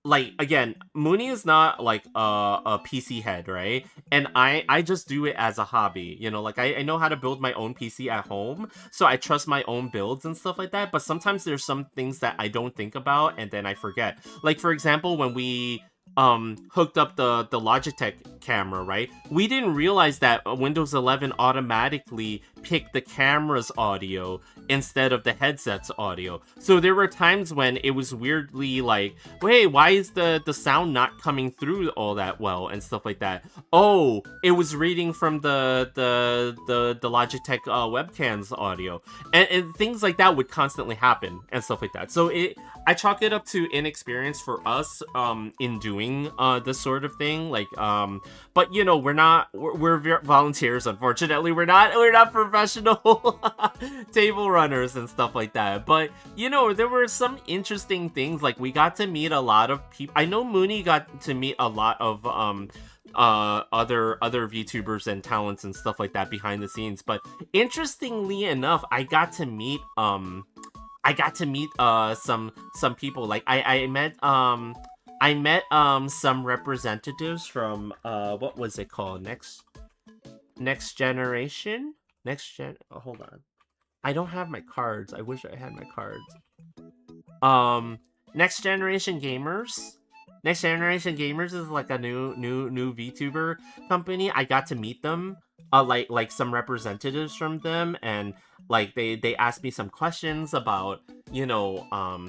like, again, Mooney is not like a PC head, right? And I just do it as a hobby, like, I know how to build my own PC at home, so I trust my own builds and stuff like that. But sometimes there's some things that I don't think about, and then I forget. Like, for example, when we hooked up the Logitech camera, right? We didn't realize that Windows 11 automatically picked the camera's audio instead of the headset's audio. So there were times when it was weirdly like, wait, why is the sound not coming through all that well and stuff like that? Oh, it was reading from the Logitech webcam's audio, and things like that would constantly happen and stuff like that. So I chalk it up to inexperience for us in doing this sort of thing, like, but we're volunteers, unfortunately. We're not professional table runners and stuff like that. But there were some interesting things. Like, we got to meet a lot of people. I know Mooney got to meet a lot of other VTubers and talents and stuff like that behind the scenes. But interestingly enough, I got to meet some people. Like, I met some representatives from what was it called? Next Generation? Hold on. I don't have my cards. I wish I had my cards. Next Generation Gamers. Next Generation Gamers is like a new VTuber company. I got to meet them. Like some representatives from them, and like they asked me some questions about our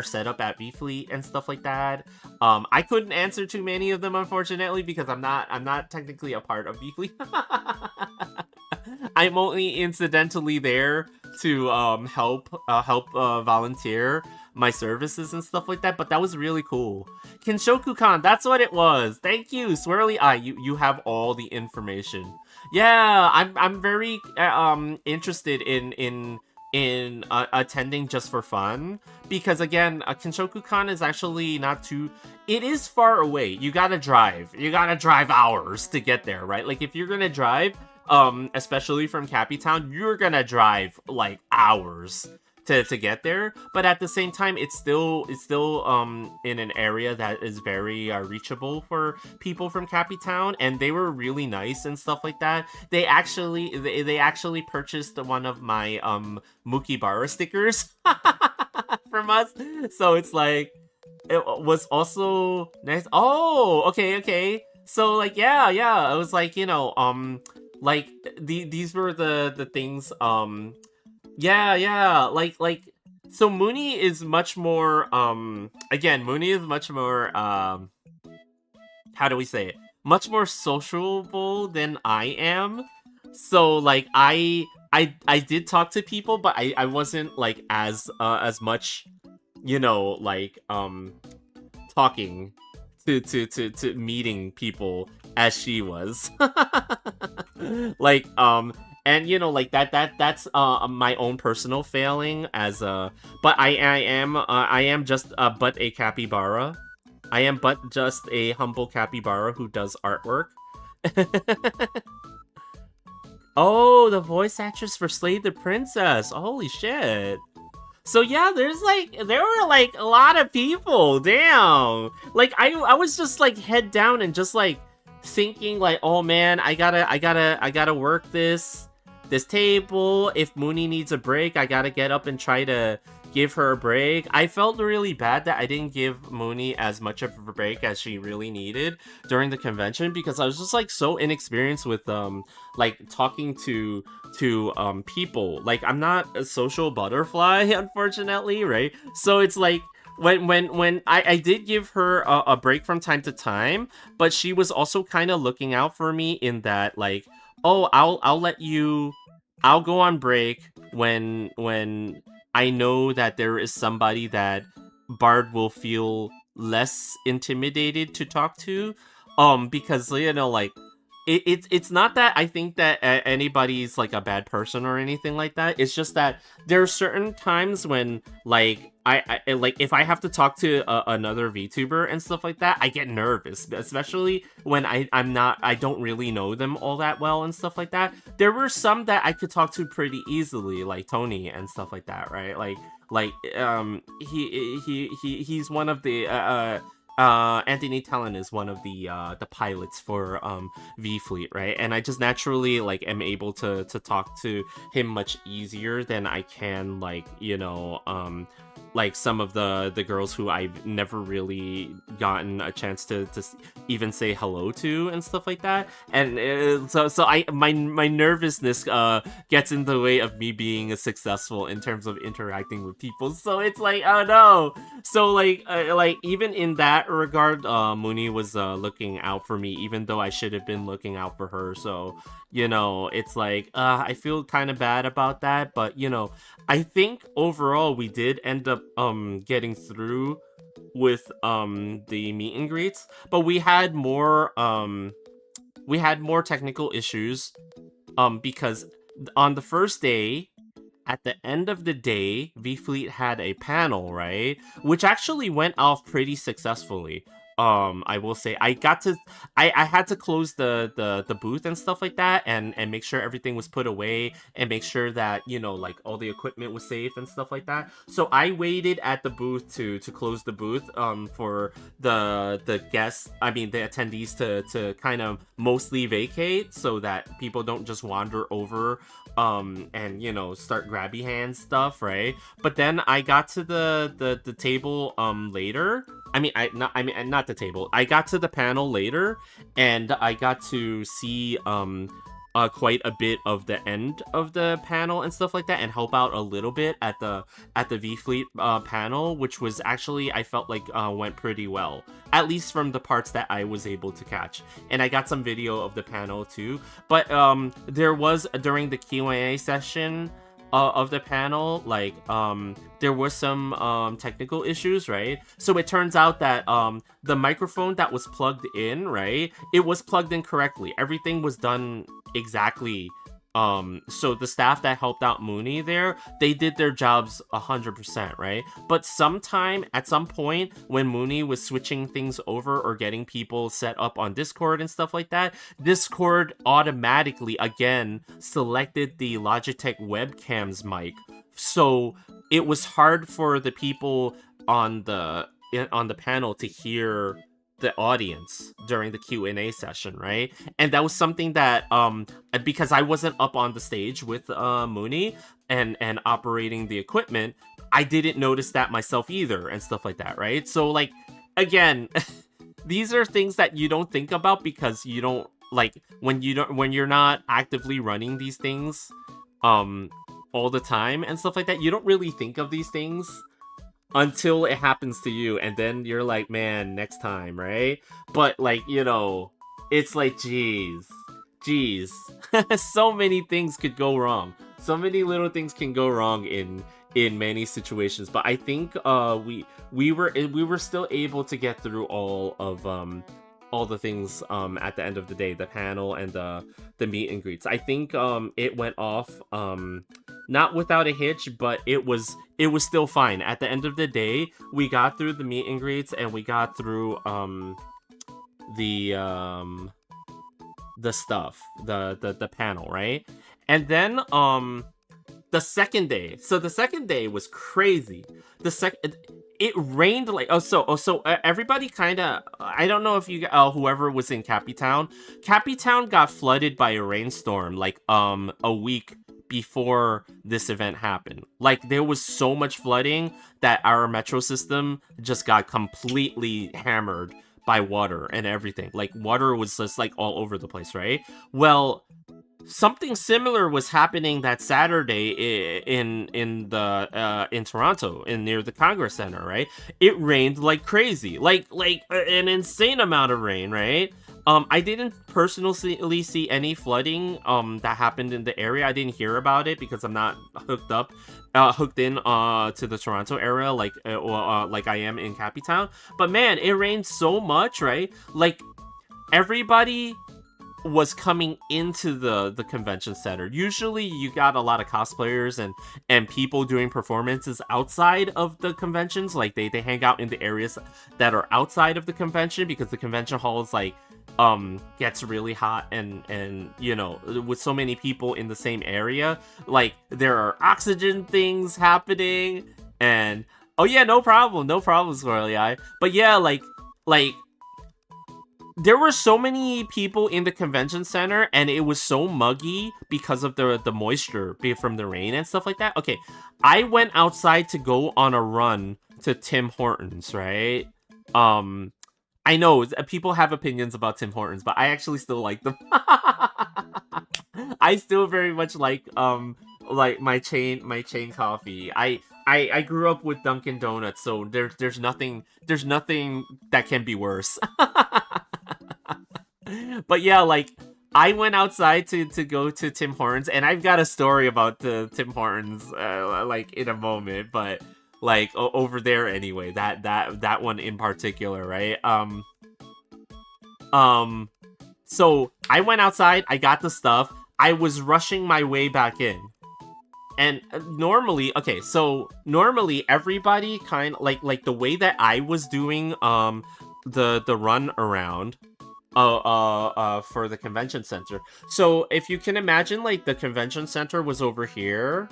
setup at VFleet and stuff like that. I couldn't answer too many of them, unfortunately, because I'm not technically a part of VFleet. I'm only incidentally there to help volunteer my services and stuff like that. But that was really cool. Kinshoku-kan, that's what it was. Thank you, Swirly Eye. You have all the information. Yeah, I'm very interested in attending just for fun, because again, Kinshoku-kan is actually not too. It is far away. You gotta drive hours to get there, right? Like, if you're gonna drive, especially from Cappytown, you're gonna drive like hours to get there. But at the same time, it's still in an area that is very reachable for people from Cappytown, and they were really nice and stuff like that. They actually purchased one of my Mukibara stickers from us, so it's like, it was also nice. Oh, okay. So like, yeah, it was like, like these were the things. Yeah, like, so Mooney is much more, Mooney is much more, how do we say it? Much more sociable than I am. So, like, I did talk to people, but I wasn't, like, as much, like, talking to meeting people as she was. like and like that's my own personal failing as a but I am just but a capybara. I am but just a humble capybara who does artwork. Oh, the voice actress for Slave the Princess. Holy shit. So yeah, there were like a lot of people. Damn. Like I was just like head down and just like thinking like, oh man, I gotta work this table. If Mooney needs a break, I gotta get up and try to give her a break. I felt really bad that I didn't give Mooney as much of a break as she really needed during the convention, because I was just like so inexperienced with like talking to people. Like I'm not a social butterfly, unfortunately, right? So it's like when I did give her a break from time to time, but she was also kind of looking out for me in that like, oh, I'll go on break when I know that there is somebody that Bard will feel less intimidated to talk to, because like it's not that I think that anybody's like a bad person or anything like that. It's just that there are certain times when like I like if I have to talk to another VTuber and stuff like that, I get nervous, especially when I don't really know them all that well and stuff like that. There were some that I could talk to pretty easily, like Tony and stuff like that, right? He's one of the Anthony Talon is one of the pilots for V Fleet, right? And I just naturally like am able to talk to him much easier than I can like like some of the girls who I've never really gotten a chance to even say hello to and stuff like that. And so my nervousness gets in the way of me being successful in terms of interacting with people. So it's like, oh no. So like even in that regard, Mooney was looking out for me, even though I should have been looking out for her. So it's like I feel kind of bad about that, but I think overall we did end up getting through with the meet and greets, but we had more technical issues because on the first day, at the end of the day, V Fleet had a panel, right? Which actually went off pretty successfully. I will say I had to close the booth and stuff like that and make sure everything was put away and make sure that like all the equipment was safe and stuff like that. So I waited at the booth to close the booth for the guests, I mean the attendees to kind of mostly vacate so that people don't just wander over and start grabby hand stuff, right? But then I got to the table later. Not the table. I got to the panel later, and I got to see quite a bit of the end of the panel and stuff like that, and help out a little bit at the V Fleet panel, which was actually I felt like went pretty well, at least from the parts that I was able to catch. And I got some video of the panel too. But there was during the Q&A session of the panel, like there was some technical issues, right? So it turns out that the microphone that was plugged in, right, it was plugged in correctly. Everything was done exactly. So the staff that helped out Mooney there, they did their jobs 100%, right? But at some point when Mooney was switching things over or getting people set up on Discord and stuff like that, Discord automatically again selected the Logitech webcam's mic. So it was hard for the people on the panel to hear the audience during the Q&A session, right? And that was something that because I wasn't up on the stage with Mooney and operating the equipment, I didn't notice that myself either and stuff like that, right? So like again, these are things that you don't think about because you don't like when you're not actively running these things all the time and stuff like that, you don't really think of these things until it happens to you, and then you're like, man, next time, right? But like, it's like, geez, so many things could go wrong. So many little things can go wrong in many situations. But I think we were still able to get through all of all the things at the end of the day, the panel and the meet and greets. I think it went off not without a hitch, but it was still fine. At the end of the day, we got through the meet and greets and we got through the stuff, the panel, right? And then the second day. So the second day was crazy. It rained like everybody kind of, I don't know if you whoever was in Cappytown got flooded by a rainstorm like a week before this event happened. Like there was so much flooding that our metro system just got completely hammered by water and everything. Like water was just like all over the place, right? Well, something similar was happening that Saturday in Toronto, near the Congress Center, right? It rained like crazy, like an insane amount of rain, right? I didn't personally see any flooding that happened in the area. I didn't hear about it because I'm not hooked in to the Toronto area like I am in Cappytown. But man, it rained so much, right? Like everybody was coming into the convention center. Usually you got a lot of cosplayers and people doing performances outside of the conventions. Like they hang out in the areas that are outside of the convention because the convention hall is like gets really hot and you know, with so many people in the same area, like there are oxygen things happening. And oh yeah, no problem, Squirrely. But yeah, like there were so many people in the convention center and it was so muggy because of the moisture from the rain and stuff like that. Okay, I went outside to go on a run to Tim Hortons, right? I know people have opinions about Tim Hortons, but I actually still like them. I still very much like my chain coffee. I grew up with Dunkin' Donuts, so there's nothing that can be worse. But yeah, like I went outside to go to Tim Hortons, and I've got a story about the Tim Hortons like in a moment, but like over there anyway, that one in particular, right? So I went outside, I got the stuff, I was rushing my way back in. And normally everybody kind of like the way that I was doing the run around for the convention center. So if you can imagine, like the convention center was over here,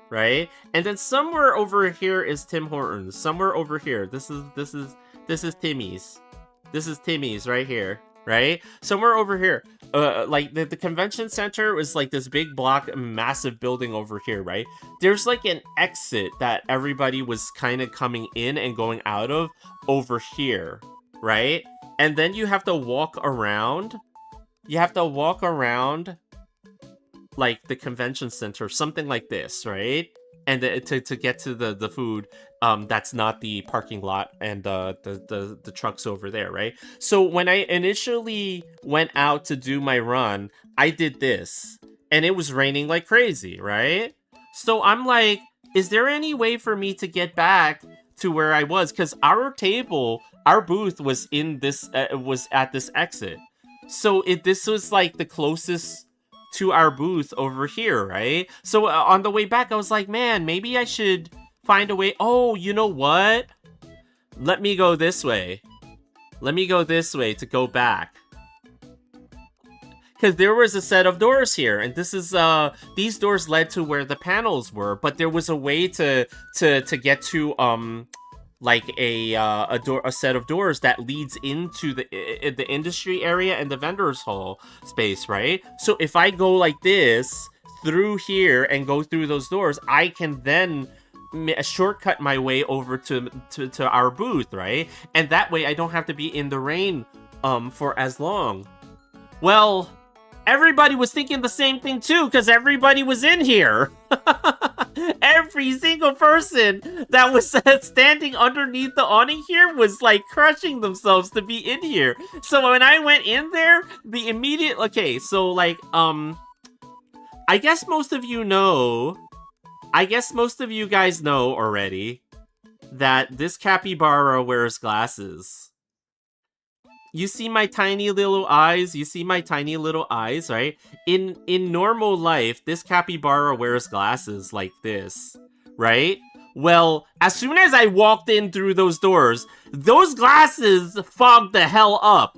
right? And then somewhere over here is Tim Hortons. Somewhere over here, this is Timmy's. This is Timmy's right here, right? Somewhere over here. Like the convention center was like this big block, massive building over here, right? There's like an exit that everybody was kind of coming in and going out of over here, right? And then you have to walk around. You have to walk around like the convention center, something like this, right? And to get to the food, that's not the parking lot and the trucks over there, right? So when I initially went out to do my run, I did this, and it was raining like crazy, right? So I'm like, is there any way for me to get back to where I was? Because our booth was in this was at this exit, so this was like the closest to our booth over here, right? So on the way back, I was like, man, maybe I should find a way. Oh, you know what? Let me go this way. Let me go this way to go back. Because there was a set of doors here, and this is these doors led to where the panels were, but there was a way to get to like a set of doors that leads into the industry area and the vendors hall space, right? So if I go like this through here and go through those doors, I can then shortcut my way over to our booth, right? And that way I don't have to be in the rain for as long. Well, everybody was thinking the same thing too, because everybody was in here. Every single person that was standing underneath the awning here was like crushing themselves to be in here. So when I went in there, the immediate, okay, so like I guess most of you guys know already that this capybara wears glasses. you see my tiny little eyes, right? In normal life, this capybara wears glasses like this, right? Well, as soon as I walked in through those doors, those glasses fogged the hell up.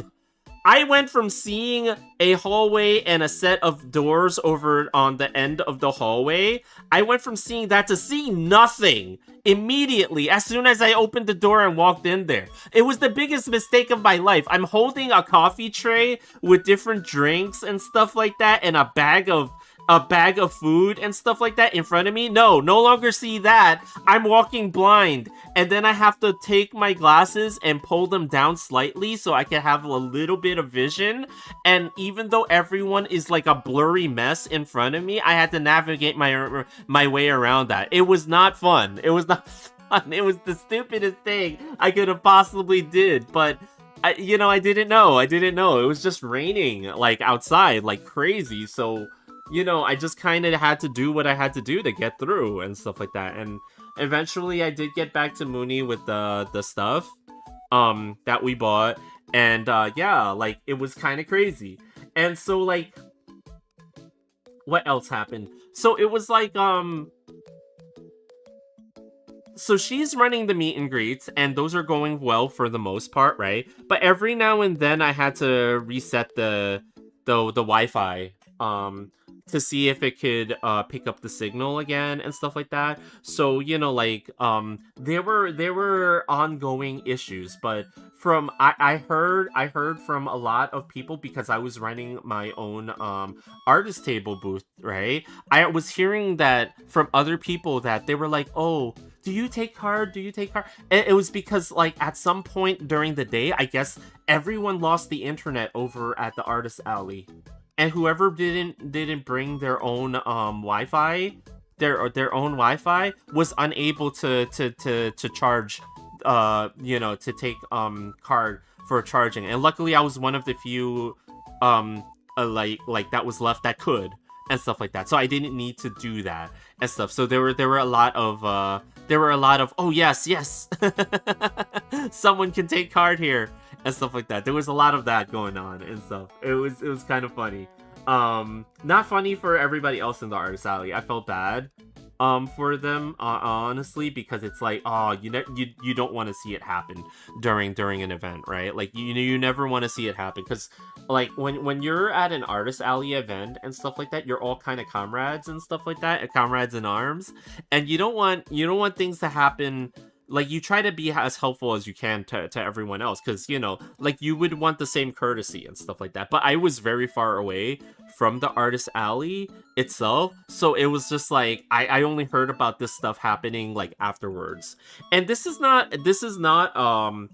I went from seeing a hallway and a set of doors over on the end of the hallway. I went from seeing that to seeing nothing immediately as soon as I opened the door and walked in there. It was the biggest mistake of my life. I'm holding a coffee tray with different drinks and stuff like that and a bag of food and stuff like that in front of me. No longer see that. I'm walking blind. And then I have to take my glasses and pull them down slightly so I can have a little bit of vision. And even though everyone is like a blurry mess in front of me, I had to navigate my way around that. It was not fun. It was not fun. It was the stupidest thing I could have possibly did. But I didn't know. It was just raining like outside like crazy. So I just kind of had to do what I had to do to get through and stuff like that. And eventually I did get back to Mooney with the stuff that we bought. And yeah, like it was kind of crazy. And so like what else happened? So it was like so she's running the meet and greets, and those are going well for the most part, right? But every now and then I had to reset the Wi-Fi to see if it could pick up the signal again and stuff like that. So like there were ongoing issues, but from I heard from a lot of people, because I was running my own artist table booth, right? I was hearing that from other people that they were like, oh, do you take card? It was because like at some point during the day, I guess everyone lost the internet over at the artist alley. And whoever didn't bring their own Wi-Fi, their own Wi-Fi, was unable to charge, to take card for charging. And luckily, I was one of the few like that was left that could and stuff like that. So I didn't need to do that and stuff. So there were a lot of oh yes someone can take card here and stuff like that. There was a lot of that going on and stuff. It was kind of funny. Not funny for everybody else in the artist alley. I felt bad for them, honestly, because it's like, oh, you don't want to see it happen during an event, right? Like you never want to see it happen, because like when you're at an artist alley event and stuff like that, you're all kind of comrades and stuff like that, comrades in arms, and you don't want things to happen. Like, you try to be as helpful as you can to everyone else, because, like, you would want the same courtesy and stuff like that. But I was very far away from the artist alley itself, so it was just like, I only heard about this stuff happening, like, afterwards. And this is not an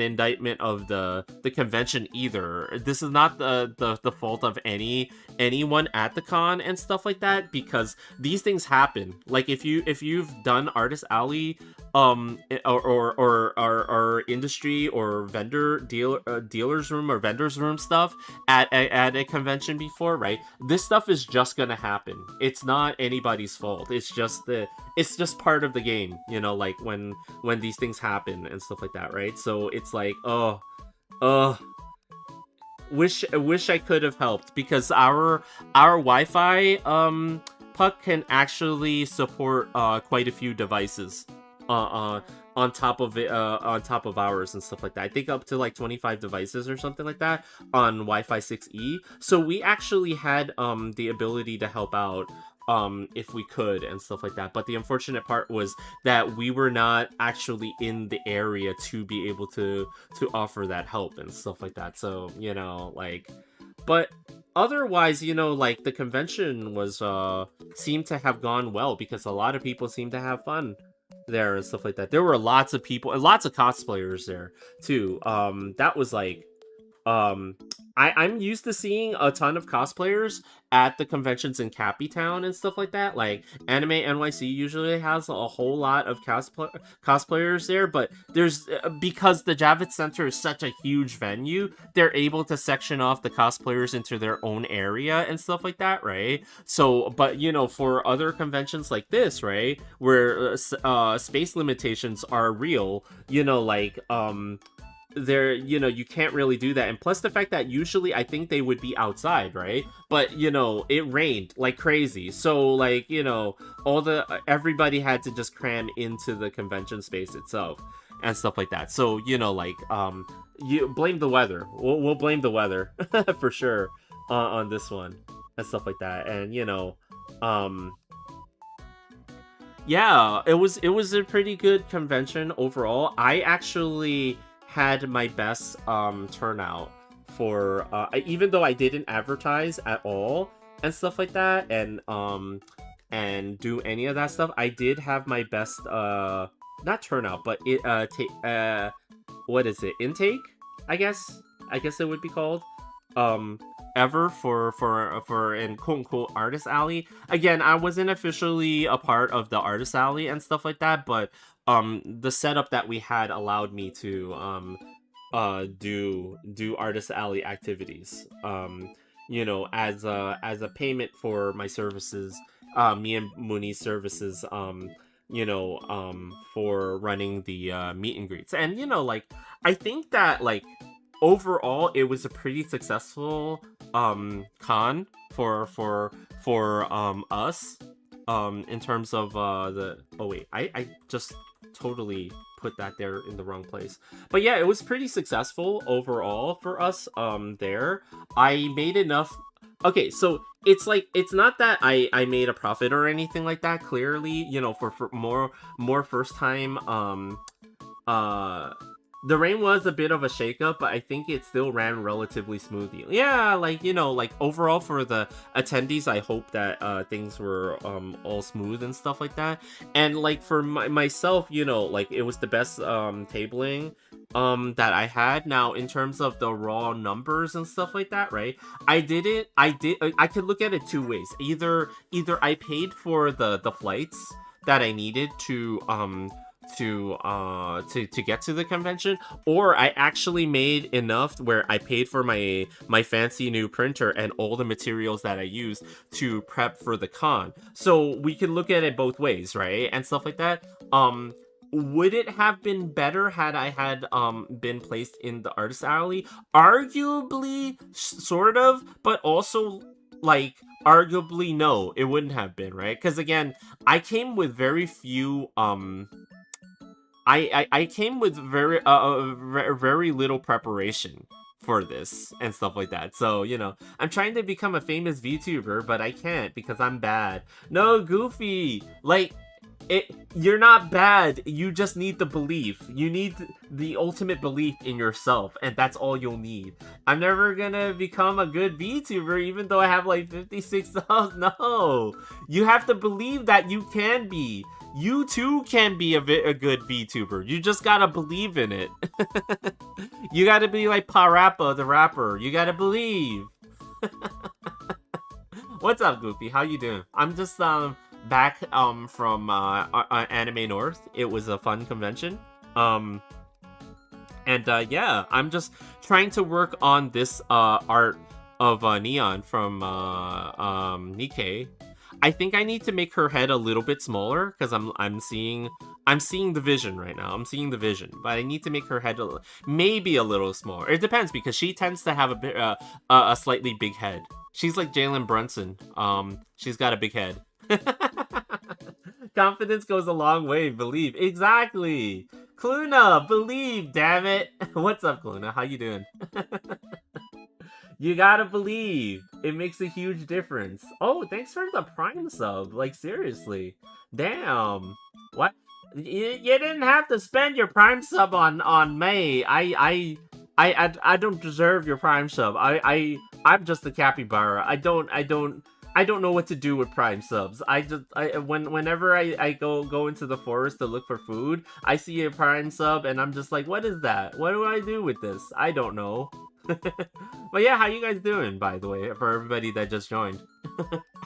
indictment of the convention either. This is not the fault of anyone at the con and stuff like that, because these things happen. Like, if you've done artist alley or industry or dealer's room or vendor's room stuff at a convention before, right? This stuff is just gonna happen. It's not anybody's fault. It's just part of the game, like when these things happen and stuff like that, right? So it's like, wish I could have helped, because our Wi-Fi puck can actually support quite a few devices on top of ours and stuff like that. I think up to like 25 devices or something like that on Wi-Fi 6E. So we actually had the ability to help out if we could and stuff like that. But the unfortunate part was that we were not actually in the area to be able to offer that help and stuff like that. So, but otherwise, like, the convention was seemed to have gone well, because a lot of people seemed to have fun there and stuff like that. There were lots of people and lots of cosplayers there too. That was like, I'm used to seeing a ton of cosplayers at the conventions in Cappytown and stuff like that. Like, Anime NYC usually has a whole lot of cosplayers there, but there's because the Javits Center is such a huge venue, they're able to section off the cosplayers into their own area and stuff like that, right? So, but for other conventions like this, right, where space limitations are real, you can't really do that. And plus the fact that usually I think they would be outside, right? But it rained like crazy, so like everybody had to just cram into the convention space itself and stuff like that. So like you blame the weather. We'll blame the weather for sure on this one and stuff like that. And yeah, it was a pretty good convention overall. I actually had my best turnout for even though I didn't advertise at all and stuff like that, and do any of that stuff. I did have my best not turnout, but what is it, intake, I guess it would be called, ever for in quote unquote Artist Alley. Again, I wasn't officially a part of the Artist Alley and stuff like that, but the setup that we had allowed me to do Artist Alley activities, as a payment for my services, me and Muni's services, for running the meet and greets. And like, I think that like overall it was a pretty successful con for us, in terms of I just totally put that there in the wrong place. But yeah, it was pretty successful overall for us there. I made enough. Okay, so it's like, it's not that I made a profit or anything like that, clearly, for more first time. The rain was a bit of a shakeup, but I think it still ran relatively smoothly. Yeah, like, like overall for the attendees, I hope that things were all smooth and stuff like that. And like for myself, like it was the best tabling that I had. Now, in terms of the raw numbers and stuff like that, right? I could look at it two ways. Either I paid for the flights that I needed to get to the convention, or I actually made enough where I paid for my fancy new printer and all the materials that I used to prep for the con. So we can look at it both ways, right? And stuff like that. Would it have been better had I had been placed in the Artist Alley? Arguably, sort of, but also like arguably no, it wouldn't have been, right? Because again, I came with very few I came with very little preparation for this and stuff like that. So, I'm trying to become a famous VTuber, but I can't because I'm bad. No, Goofy! Like, you're not bad, you just need the belief. You need the ultimate belief in yourself, and that's all you'll need. I'm never gonna become a good VTuber even though I have like 56,000. No! You have to believe that you can be. You too can be a good VTuber. You just gotta believe in it. You gotta be like Parappa the rapper. You gotta believe. What's up, Goofy? How you doing? I'm just back from Anime North. It was a fun convention. Yeah, I'm just trying to work on this art of Neon from Nikkei. I think I need to make her head a little bit smaller because I'm seeing the vision right now. I'm seeing the vision, but I need to make her head maybe a little smaller. It depends because she tends to have a slightly big head. She's like Jalen Brunson. She's got a big head. Confidence goes a long way. Believe. Exactly. Kluna, believe. Damn it. What's up, Kluna? How you doing? You gotta believe. It makes a huge difference. Oh, thanks for the Prime sub. Like, seriously. Damn. What? You didn't have to spend your Prime sub on May. I don't deserve your Prime sub. I'm just a capybara. I don't know what to do with Prime subs. Whenever I go into the forest to look for food, I see a Prime sub and I'm just like, what is that? What do I do with this? I don't know. But yeah, how you guys doing, by the way, for everybody that just joined?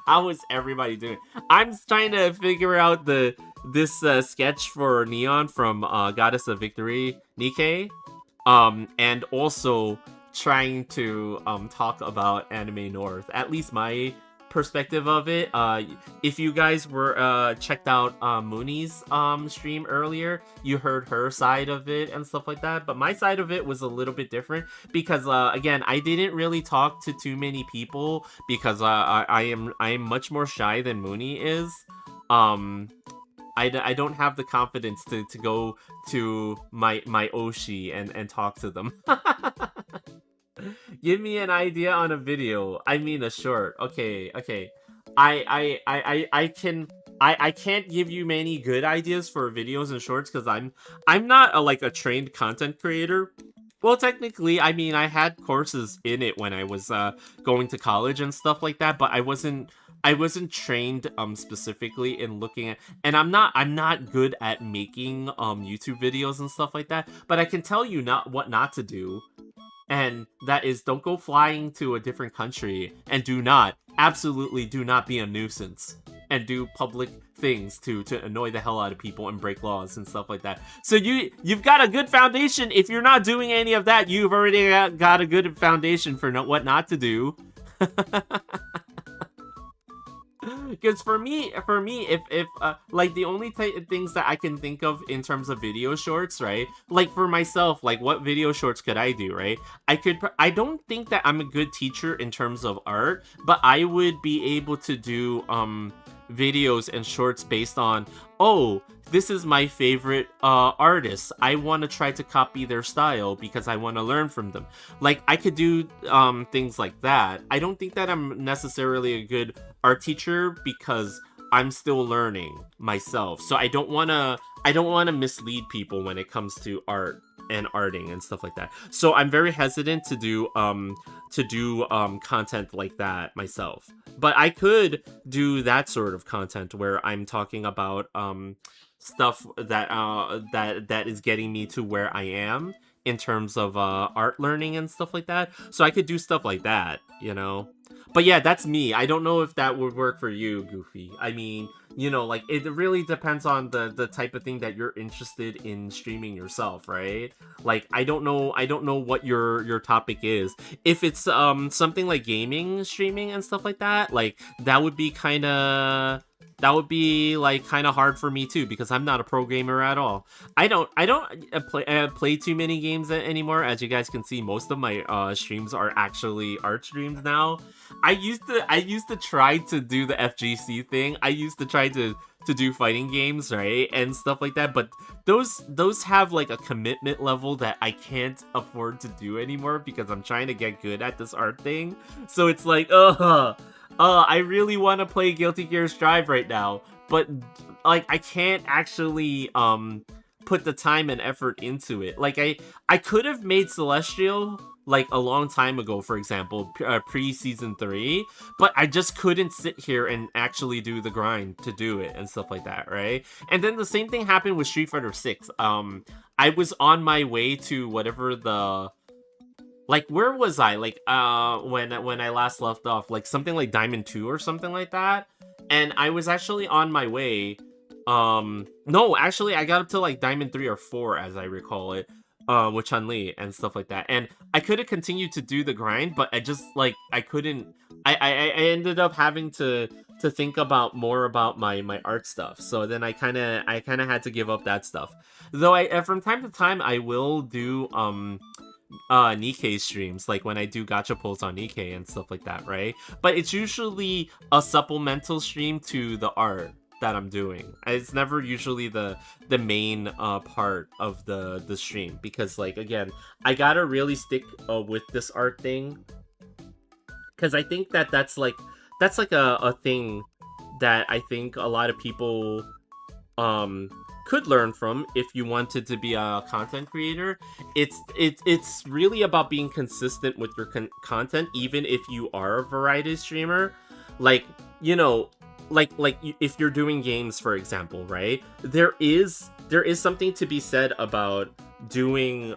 How is everybody doing? I'm trying to figure out this sketch for Neon from Goddess of Victory Nikkei, and also trying to talk about Anime North, at least my perspective of it, if you guys were checked out Mooney's stream earlier, you heard her side of it and stuff like that. But my side of it was a little bit different because again, I didn't really talk to too many people because I am much more shy than Mooney is. I don't have the confidence to go to my Oshi and talk to them. Give me an idea on a video. I mean a short. Okay. I can't give you many good ideas for videos and shorts because I'm not a trained content creator. Well, technically, I mean, I had courses in it when I was going to college and stuff like that, but I wasn't trained specifically in looking at, and I'm not good at making YouTube videos and stuff like that, but I can tell you what not to do. And that is, don't go flying to a different country, and absolutely do not be a nuisance and do public things to annoy the hell out of people and break laws and stuff like that. So you've got a good foundation. If you're not doing any of that, you've already got a good foundation for what not to do. Because for me, if like the only things that I can think of in terms of video shorts, right? Like for myself, like what video shorts could I do, right? I don't think that I'm a good teacher in terms of art, but I would be able to do videos and shorts based on, oh, this is my favorite artist. I want to try to copy their style because I want to learn from them. Like I could do things like that. I don't think that I'm necessarily a good art teacher because I'm still learning myself. So I don't want to mislead people when it comes to art and arting and stuff like that. So I'm very hesitant to do content like that myself. But I could do that sort of content where I'm talking about stuff that is getting me to where I am in terms of art learning and stuff like that. So I could do stuff like that, you know. But yeah, that's me. I don't know if that would work for you, Goofy. I mean, you know, like it really depends on the type of thing that you're interested in streaming yourself, right? Like I don't know what your topic is. If it's something like gaming streaming and stuff like that, like that would be kind of hard for me too, because I'm not a pro gamer at all. I don't play too many games anymore. As you guys can see, most of my streams are actually art streams now. I used to try to do the FGC thing. I used to try to do fighting games, right, and stuff like that, but those have like a commitment level that I can't afford to do anymore because I'm trying to get good at this art thing. So it's like, I really want to play Guilty Gear Strive right now, but like I can't actually put the time and effort into it. Like I could have made Celestial like a long time ago, for example, pre-season 3, but I just couldn't sit here and actually do the grind to do it and stuff like that, right? And then the same thing happened with Street Fighter 6. I was on my way to whatever the, like, where was I? Like, when I last left off, like something like Diamond 2 or something like that. And I was actually on my way. No, actually, I got up to like Diamond 3 or 4, as I recall it, with Chun-Li and stuff like that. And I could have continued to do the grind, but I just, like, I couldn't. I ended up having to think about more about my art stuff. So then I kind of had to give up that stuff. Though from time to time I will do Nikkei streams, like when I do gacha pulls on Nikkei and stuff like that, right? But it's usually a supplemental stream to the art that I'm doing. It's never usually the main part of the stream, because, like, again, I gotta really stick with this art thing, because I think that's like a thing that I think a lot of people could learn from if you wanted to be a content creator. It's really about being consistent with your content, even if you are a variety streamer. Like, you know, like if you're doing games, for example, right? There is something to be said about doing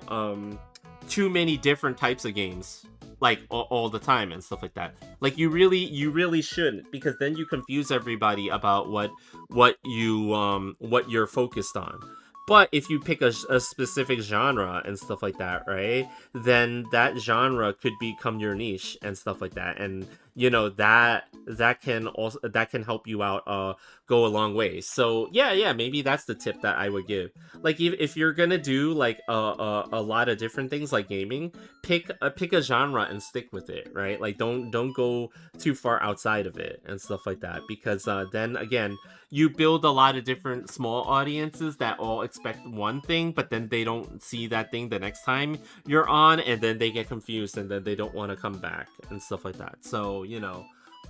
too many different types of games, like all the time and stuff like that. Like you really shouldn't, because then you confuse everybody about what you're focused on. But if you pick a specific genre and stuff like that, right, then that genre could become your niche and stuff like that. And that can help you out go a long way. So yeah, maybe that's the tip that I would give. Like if you're gonna do like a lot of different things like gaming, pick a genre and stick with it, right? Like don't go too far outside of it and stuff like that, because then again, you build a lot of different small audiences that all expect one thing, but then they don't see that thing the next time you're on, and then they get confused, and then they don't want to come back and stuff like that. So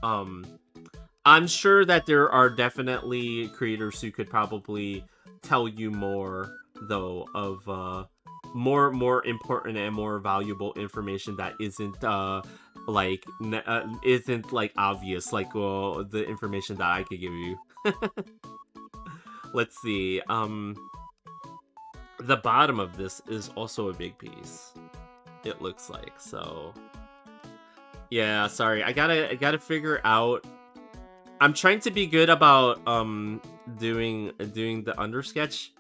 um I'm sure that there are definitely creators who could probably tell you more, though, of more important and more valuable information that isn't isn't like obvious, like the information that I could give you. Let's see. The bottom of this is also a big piece, it looks like. So yeah, sorry, I gotta figure out. I'm trying to be good about doing the undersketch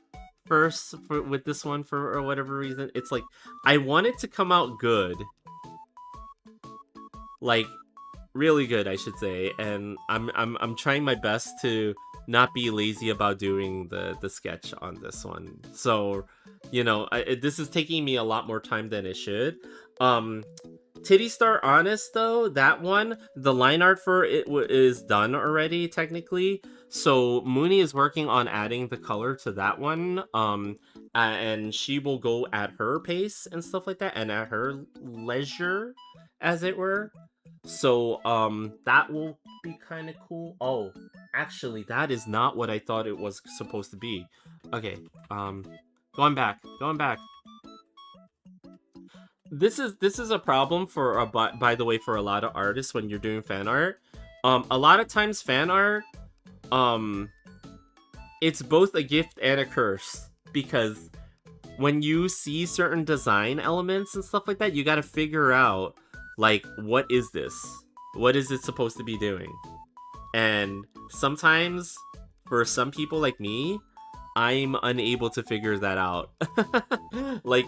first with this one for whatever reason. It's like I want it to come out good, like really good, I should say, and I'm trying my best to not be lazy about doing the sketch on this one. So this is taking me a lot more time than it should. Titty Star Honest, though, that one, the line art for it is done already, technically. So Mooney is working on adding the color to that one. And she will go at her pace and stuff like that, and at her leisure, as it were. So that will be kind of cool. Oh, actually, that is not what I thought it was supposed to be. Okay, going back. This is a problem for by the way, for a lot of artists when you're doing fan art. A lot of times fan art, it's both a gift and a curse, because when you see certain design elements and stuff like that, you got to figure out like, what is this? What is it supposed to be doing? And sometimes for some people like me, I'm unable to figure that out like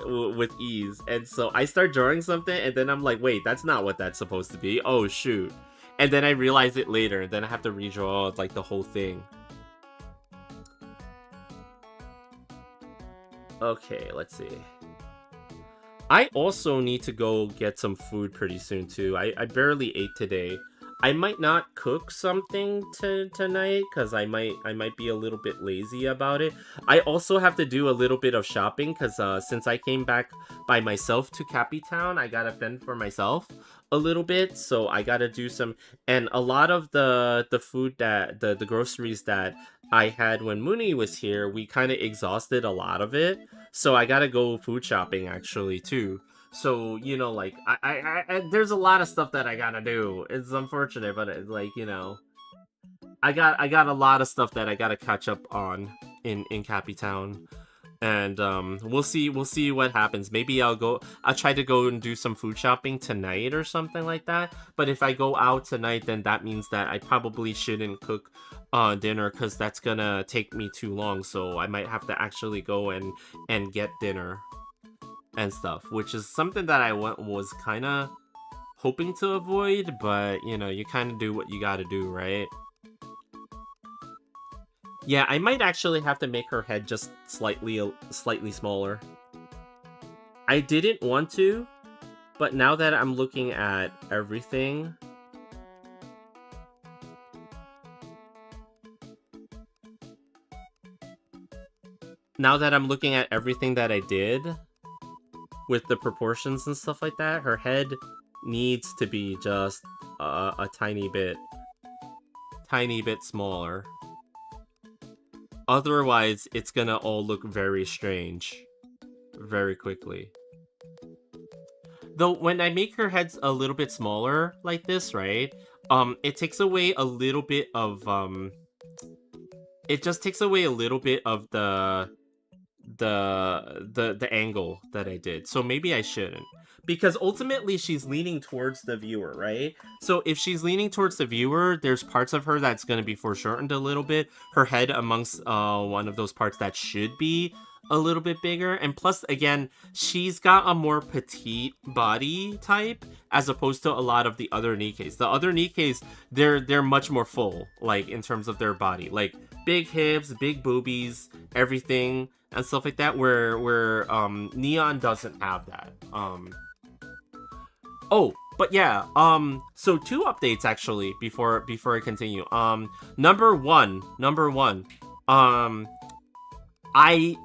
with ease. And so I start drawing something, and then I'm like, wait, that's not what that's supposed to be. Oh shoot. And then I realize it later, and then I have to redraw like the whole thing. Okay, let's see. I also need to go get some food pretty soon too. I barely ate today. I might not cook something tonight, because I might be a little bit lazy about it. I also have to do a little bit of shopping, because since I came back by myself to Cappytown, I gotta fend for myself a little bit. So I gotta do some, and a lot of the food that the groceries that I had when Mooney was here, we kind of exhausted a lot of it. So I gotta go food shopping actually too. So, like, I there's a lot of stuff that I gotta do. It's unfortunate, but like, I got a lot of stuff that I gotta catch up on in Cappytown. And we'll see what happens. Maybe I'll try to go and do some food shopping tonight or something like that. But if I go out tonight, then that means that I probably shouldn't cook dinner, because that's gonna take me too long. So I might have to actually go and get dinner and stuff, which is something that I was kind of hoping to avoid, but you kind of do what you gotta do, right? Yeah, I might actually have to make her head just slightly smaller. I didn't want to, but now that I'm looking at everything, that I did with the proportions and stuff like that, her head needs to be just a tiny bit smaller. Otherwise, it's gonna all look very strange very quickly. Though when I make her heads a little bit smaller like this, right? It takes away a little bit of it just takes away a little bit of the angle that I did. So maybe I shouldn't, because ultimately she's leaning towards the viewer, right? So if she's leaning towards the viewer, there's parts of her that's going to be foreshortened a little bit. Her head amongst one of those parts that should be a little bit bigger, and plus again she's got a more petite body type as opposed to a lot of the other Nikkei's. The other Nikkei's, they're much more full, like in terms of their body, like big hips, big boobies, everything and stuff like that, where Neon doesn't have that. Oh, but yeah, so 2 updates actually before I continue. Number one, I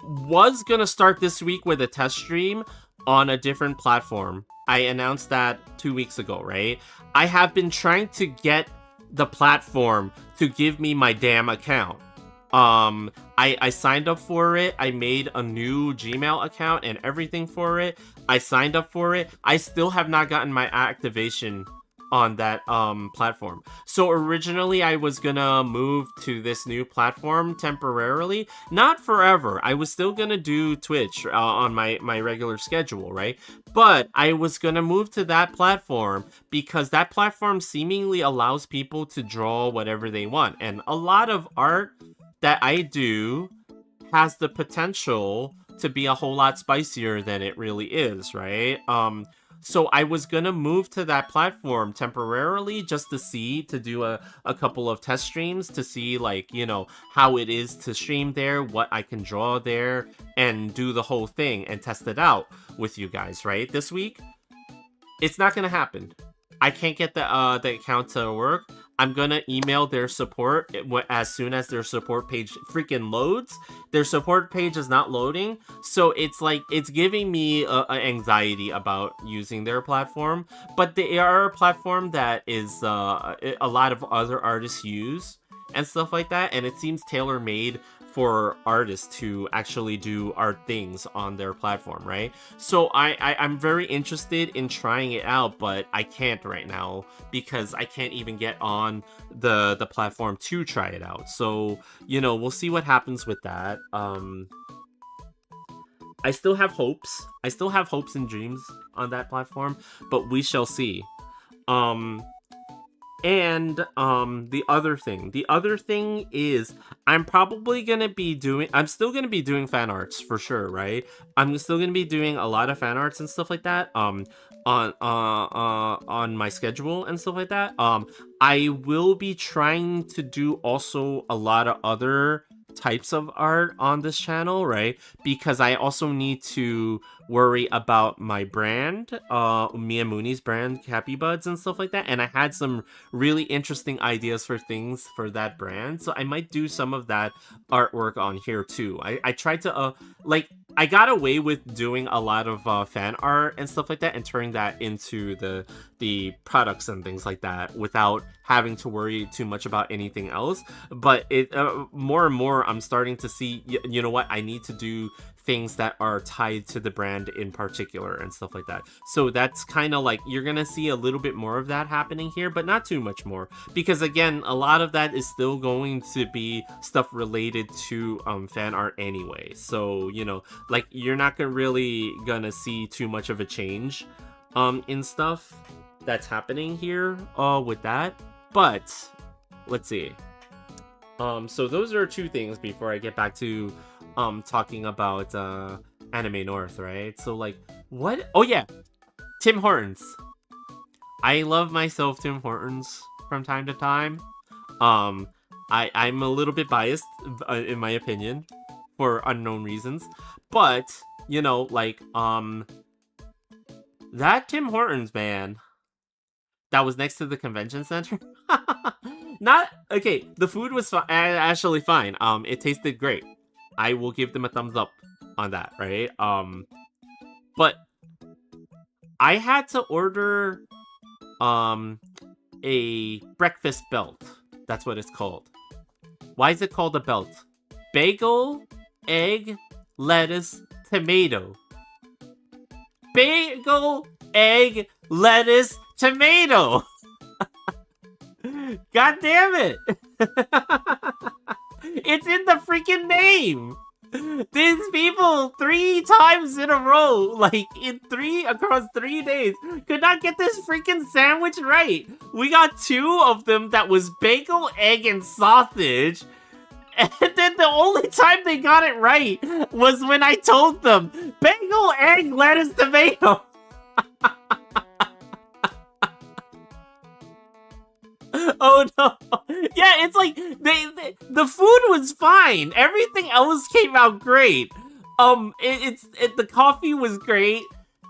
was gonna start this week with a test stream on a different platform. I announced that 2 weeks ago, right? I have been trying to get the platform to give me my damn account. I signed up for it. I made a new Gmail account and everything for it. I signed up for it. I still have not gotten my activation on that platform. So originally I was gonna move to this new platform temporarily, not forever. I was still gonna do Twitch on my regular schedule, right? But I was gonna move to that platform because that platform seemingly allows people to draw whatever they want, and a lot of art that I do has the potential to be a whole lot spicier than it really is, right? So I was gonna move to that platform temporarily just to do a couple of test streams to see, like, you know, how it is to stream there, what I can draw there, and do the whole thing and test it out with you guys, right? This week, it's not gonna happen. I can't get the account to work. I'm gonna email their support as soon as their support page freaking loads. Their support page is not loading, so it's like it's giving me anxiety about using their platform. But they are a platform that is a lot of other artists use and stuff like that, and it seems tailor-made for artists to actually do art things on their platform, right? So I'm very interested in trying it out, but I can't right now because I can't even get on the platform to try it out. So, you know, we'll see what happens with that. I still have hopes. I still have hopes and dreams on that platform, but we shall see. And the other thing is I'm probably gonna be doing fan arts for sure, right? I'm still gonna be doing a lot of fan arts and stuff like that on my schedule and stuff like that. I will be trying to do also a lot of other types of art on this channel, right? Because I also need to worry about my brand, Mia Mooney's brand, Happy Buds and stuff like that, and I had some really interesting ideas for things for that brand, so I might do some of that artwork on here too. I tried to I got away with doing a lot of fan art and stuff like that and turning that into the products and things like that without having to worry too much about anything else. But it more and more I'm starting to see, you know what, I need to do things that are tied to the brand in particular and stuff like that. So that's kind of like, you're gonna see a little bit more of that happening here, but not too much more, because again, a lot of that is still going to be stuff related to fan art anyway. So, you know, like, you're not really gonna see too much of a change in stuff that's happening here with that. But let's see. So those are 2 things before I get back to talking about Anime North, right? So, like, what? Oh yeah, Tim Hortons. I love myself Tim Hortons from time to time. I'm a little bit biased in my opinion for unknown reasons, but you know, like, that Tim Hortons, man, that was next to the convention center. Not okay. The food was actually fine. It tasted great. I will give them a thumbs up on that, right? But I had to order a breakfast belt. That's what it's called. Why is it called a belt? Bagel, egg, lettuce, tomato. Bagel, egg, lettuce, tomato. God damn it. It's in the freaking name. These people 3 times in a row, like across 3 days, could not get this freaking sandwich right. We got 2 of them that was bagel, egg, and sausage. And then the only time they got it right was when I told them, bagel, egg, lettuce, tomato. Oh no. Yeah, it's like the food was fine. Everything else came out great. The coffee was great.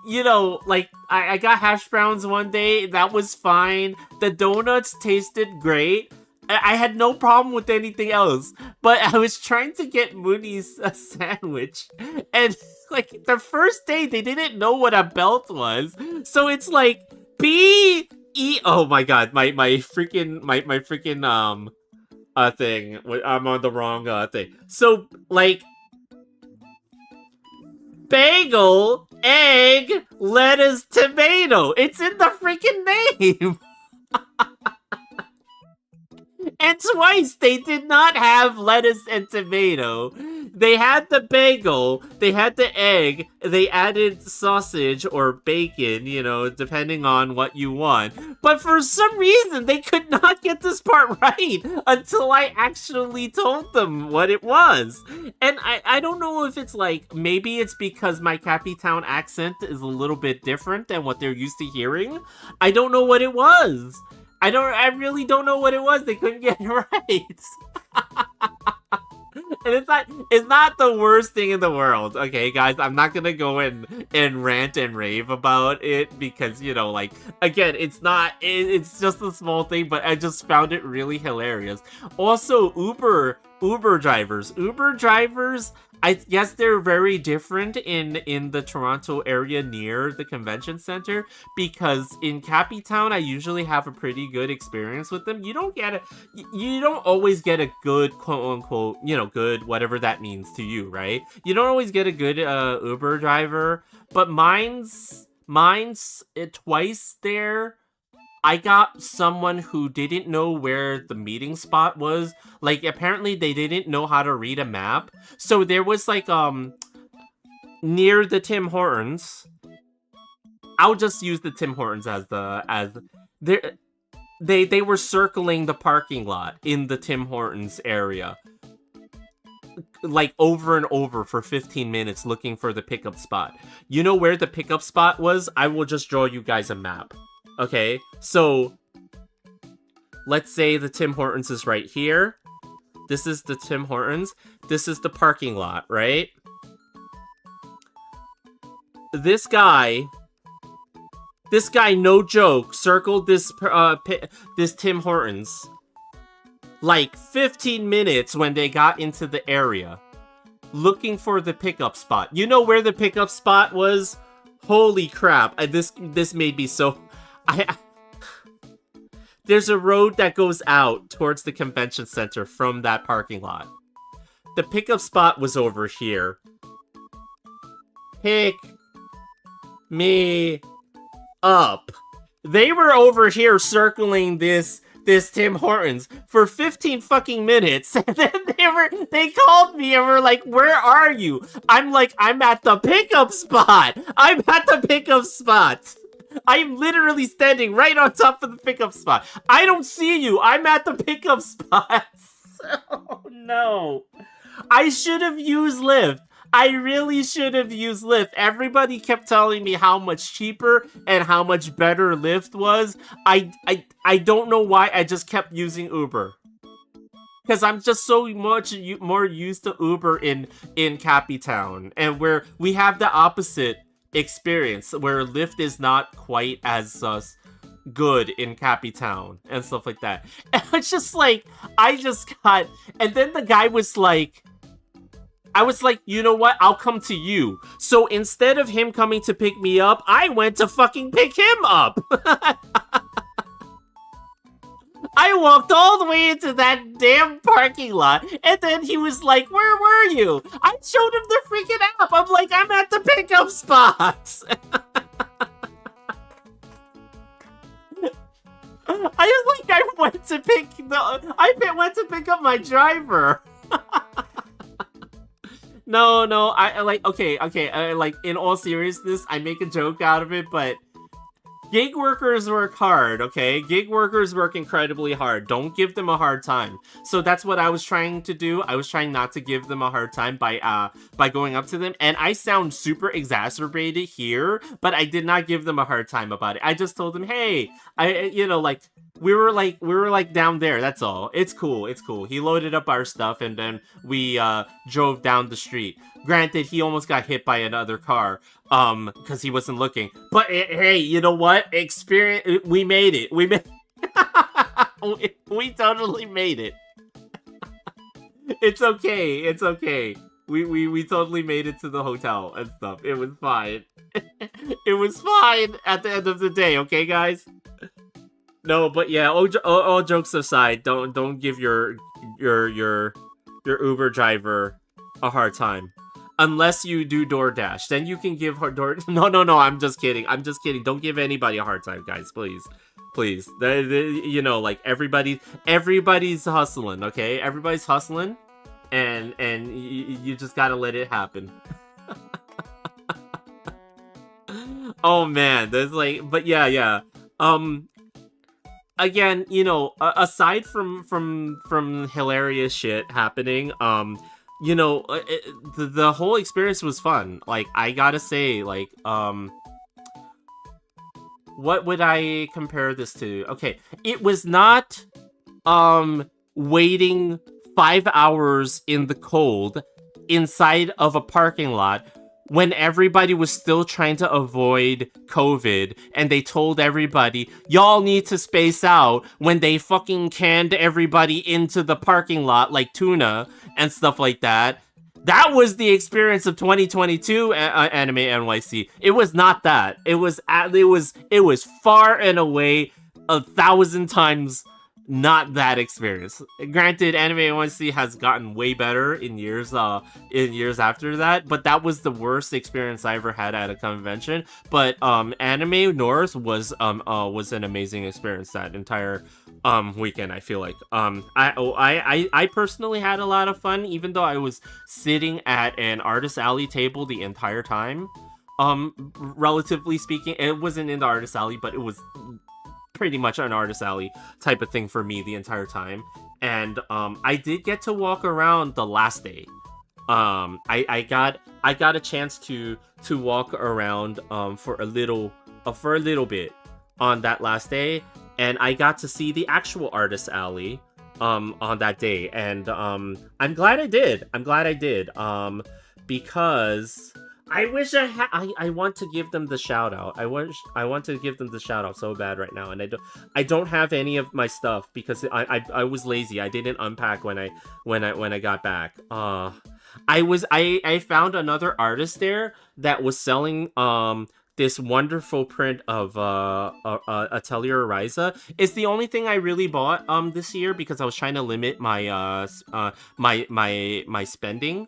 You know, like I got hash browns one day, that was fine. The donuts tasted great. I had no problem with anything else, but I was trying to get Mooney's a sandwich, and like the first day they didn't know what a belt was, so it's like B-E. Oh my god, my freaking thing. I'm on the wrong thing. So like bagel, egg, lettuce, tomato. It's in the freaking name. And twice they did not have lettuce and tomato. They had the bagel, they had the egg, they added sausage or bacon, you know, depending on what you want. But for some reason, they could not get this part right until I actually told them what it was. And I don't know if it's like, maybe it's because my Cappy Town accent is a little bit different than what they're used to hearing. I don't know what it was. I really don't know what it was. They couldn't get it right. And it's not the worst thing in the world, okay, guys? I'm not gonna go and rant and rave about it because, you know, like, again, it's just a small thing, but I just found it really hilarious. Also, Uber drivers. Uber drivers, I guess they're very different in the Toronto area near the convention center, because in Cappy Town I usually have a pretty good experience with them. You don't always get a good, quote unquote, you know, good, whatever that means to you, right? You don't always get a good Uber driver, but mine's twice there. I got someone who didn't know where the meeting spot was. Like, apparently they didn't know how to read a map. So there was like, near the Tim Hortons. I'll just use the Tim Hortons they were circling the parking lot in the Tim Hortons area. Like, over and over for 15 minutes looking for the pickup spot. You know where the pickup spot was? I will just draw you guys a map. Okay, so let's say the Tim Hortons is right here. This is the Tim Hortons. This is the parking lot, right? This guy, no joke, circled this Tim Hortons like 15 minutes when they got into the area, looking for the pickup spot. You know where the pickup spot was? Holy crap! This made me so. There's a road that goes out towards the convention center from that parking lot. The pickup spot was over here. Pick me up. They were over here circling this Tim Hortons for 15 fucking minutes, and then they called me and were like, "Where are you?" I'm like, "I'm at the pickup spot. I'm at the pickup spot. I'm literally standing right on top of the pickup spot. I don't see you. I'm at the pickup spot." Oh no. I should have used Lyft. I really should have used Lyft. Everybody kept telling me how much cheaper and how much better Lyft was. I don't know why I just kept using Uber. Because I'm just so much more used to Uber in Cappy Town. And where we have the opposite experience, where Lyft is not quite as good in Cappy Town and stuff like that. And it's just like, and then the guy was like, I was like, you know what? I'll come to you. So instead of him coming to pick me up, I went to fucking pick him up. I walked all the way into that damn parking lot, and then he was like, "Where were you?" I showed him the freaking app. I'm like, "I'm at the pickup spot." I was like, I went to pick up my driver. No, I like, okay, like, in all seriousness, I make a joke out of it, but Gig workers work hard, okay? Gig workers work incredibly hard. Don't give them a hard time. So that's what I was trying to do. I was trying not to give them a hard time by going up to them. And I sound super exacerbated here, but I did not give them a hard time about it. I just told them, hey, like we were like down there. That's all. It's cool. It's cool. He loaded up our stuff and then we drove down the street. Granted, he almost got hit by another car. Because he wasn't looking. But hey, you know what? Experience. We made it. We totally made it. It's okay. It's okay. We totally made it to the hotel and stuff. It was fine. It was fine at the end of the day. Okay, guys. No, but yeah. All jokes aside, don't give your Uber driver a hard time. Unless you do DoorDash, then you can give her No, I'm just kidding. I'm just kidding. Don't give anybody a hard time, guys. Please. Please. Like, everybody's hustling, okay? Everybody's hustling, and you just gotta let it happen. Oh, man. There's, like... But, yeah. Again, aside from hilarious shit happening, the whole experience was fun. Like, I gotta say, like, what would I compare this to? Okay, it was not, waiting 5 hours in the cold inside of a parking lot when everybody was still trying to avoid COVID, and they told everybody, y'all need to space out, when they fucking canned everybody into the parking lot like tuna and stuff like that. That was the experience of 2022 Anime NYC. It was not that. It was far and away 1,000 times not that experience. Granted, Anime NYC has gotten way better in years after that, but that was the worst experience I ever had at a convention. But Anime North was an amazing experience that entire weekend. I feel like I personally had a lot of fun, even though I was sitting at an artist alley table the entire time. Relatively speaking, it wasn't in the artist alley, but it was pretty much an artist alley type of thing for me the entire time. And I did get to walk around the last day. I got a chance to walk around for a little bit on that last day, and I got to see the actual artist alley on that day, and I'm glad I did. Because I wish I want to give them the shout out. I want to give them the shout out so bad right now, and I don't have any of my stuff because I was lazy. I didn't unpack when I got back. I found another artist there that was selling this wonderful print of Atelier Ryza. It's the only thing I really bought this year because I was trying to limit my my spending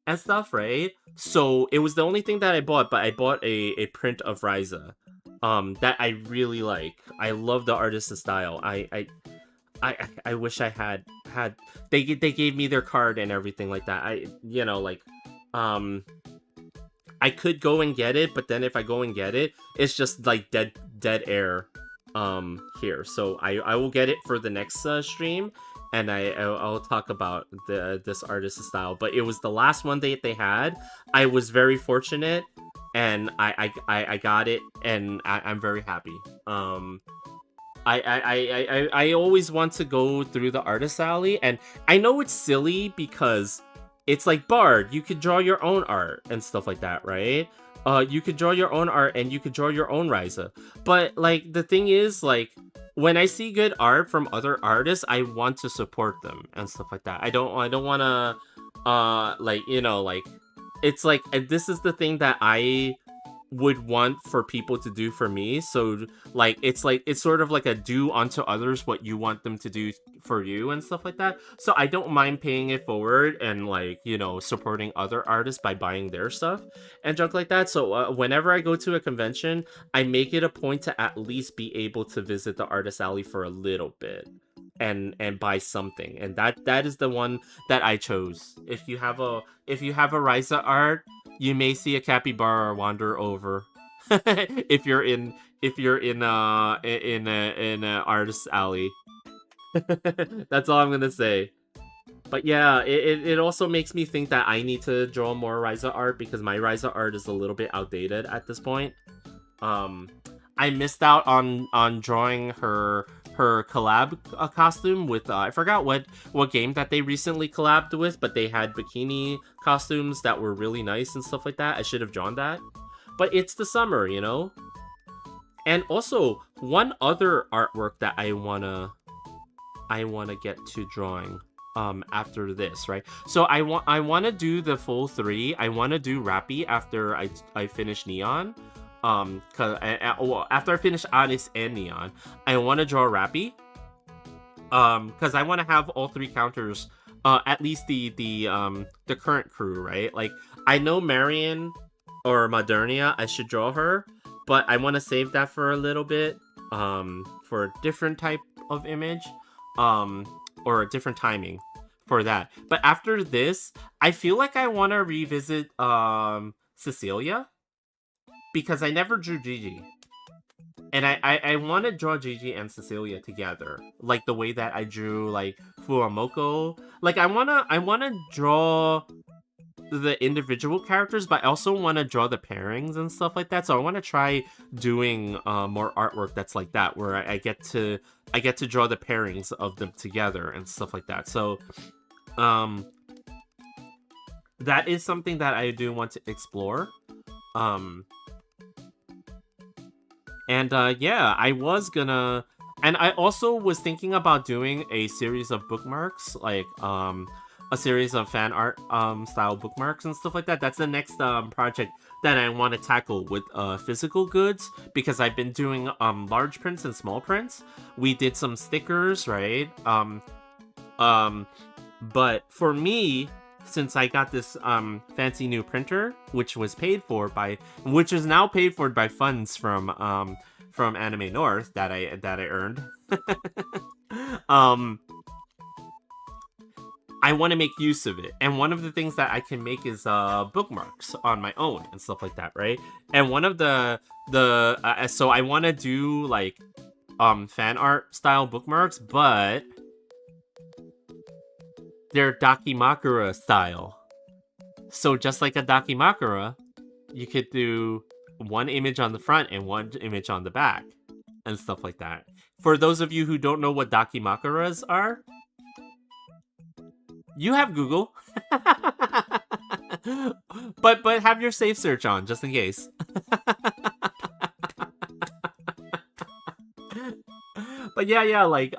and stuff, right? So it was the only thing that I bought, but I bought a print of Ryza that I really like. I love the artist's style. I wish I had they gave me their card and everything like that. I could go and get it, but then if I go and get it, it's just like dead air here. So I will get it for the next stream, and I'll talk about this artist's style. But it was the last one they had. I was very fortunate, and I got it, and I'm very happy. I always want to go through the artist alley, and I know it's silly because it's like Bard, you could draw your own art and stuff like that, right? You could draw your own art and you could draw your own Ryza. But like the thing is, like, when I see good art from other artists, I want to support them and stuff like that. I don't want to it's like this is the thing that I would want for people to do for me. So it's sort of like a do unto others what you want them to do for you and stuff like that. So I don't mind paying it forward and supporting other artists by buying their stuff and junk like that. So whenever I go to a convention, I make it a point to at least be able to visit the artist alley for a little bit and buy something, and that is the one that I chose. If you have a Ryza art, you may see a capybara wander over. if you're in a artist alley. That's all I'm gonna say. But yeah, it also makes me think that I need to draw more Ryza art because my Ryza art is a little bit outdated at this point. I missed out on drawing her collab costume with I forgot what game that they recently collabed with, but they had bikini costumes that were really nice and stuff like that. I should have drawn that, but it's the summer, you know. And also one other artwork that I wanna get to drawing after this, right? So I want to do the full 3. I want to do Rappy after I finish Neon. Well, after I finish Honest and Neon, I want to draw Rappy. Because I want to have all 3 counters, at least the current crew, right? Like I know Marion or Modernia, I should draw her, but I want to save that for a little bit, for a different type of image, or a different timing for that. But after this, I feel like I want to revisit Cecilia, because I never drew Gigi. And I want to draw Gigi and Cecilia together, like the way that I drew like Fuamoko. Like I wanna draw the individual characters, but I also want to draw the pairings and stuff like that. So I want to try doing more artwork that's like that, where I get to draw the pairings of them together and stuff like that. So that is something that I do want to explore. Yeah, I was gonna, and I also was thinking about doing a series of bookmarks, like a series of fan art style bookmarks and stuff like that. That's the next project that I want to tackle with physical goods, because I've been doing large prints and small prints. We did some stickers, right? But for me, since I got this fancy new printer, which is now paid for by funds from Anime North that I earned. I want to make use of it, and one of the things that I can make is bookmarks on my own and stuff like that, right? And one of the so I want to do like fan art style bookmarks, but they're Dakimakura style. So just like a Dakimakura, you could do one image on the front and one image on the back and stuff like that. For those of you who don't know what Dakimakuras are, you have Google. but have your safe search on just in case. But yeah, like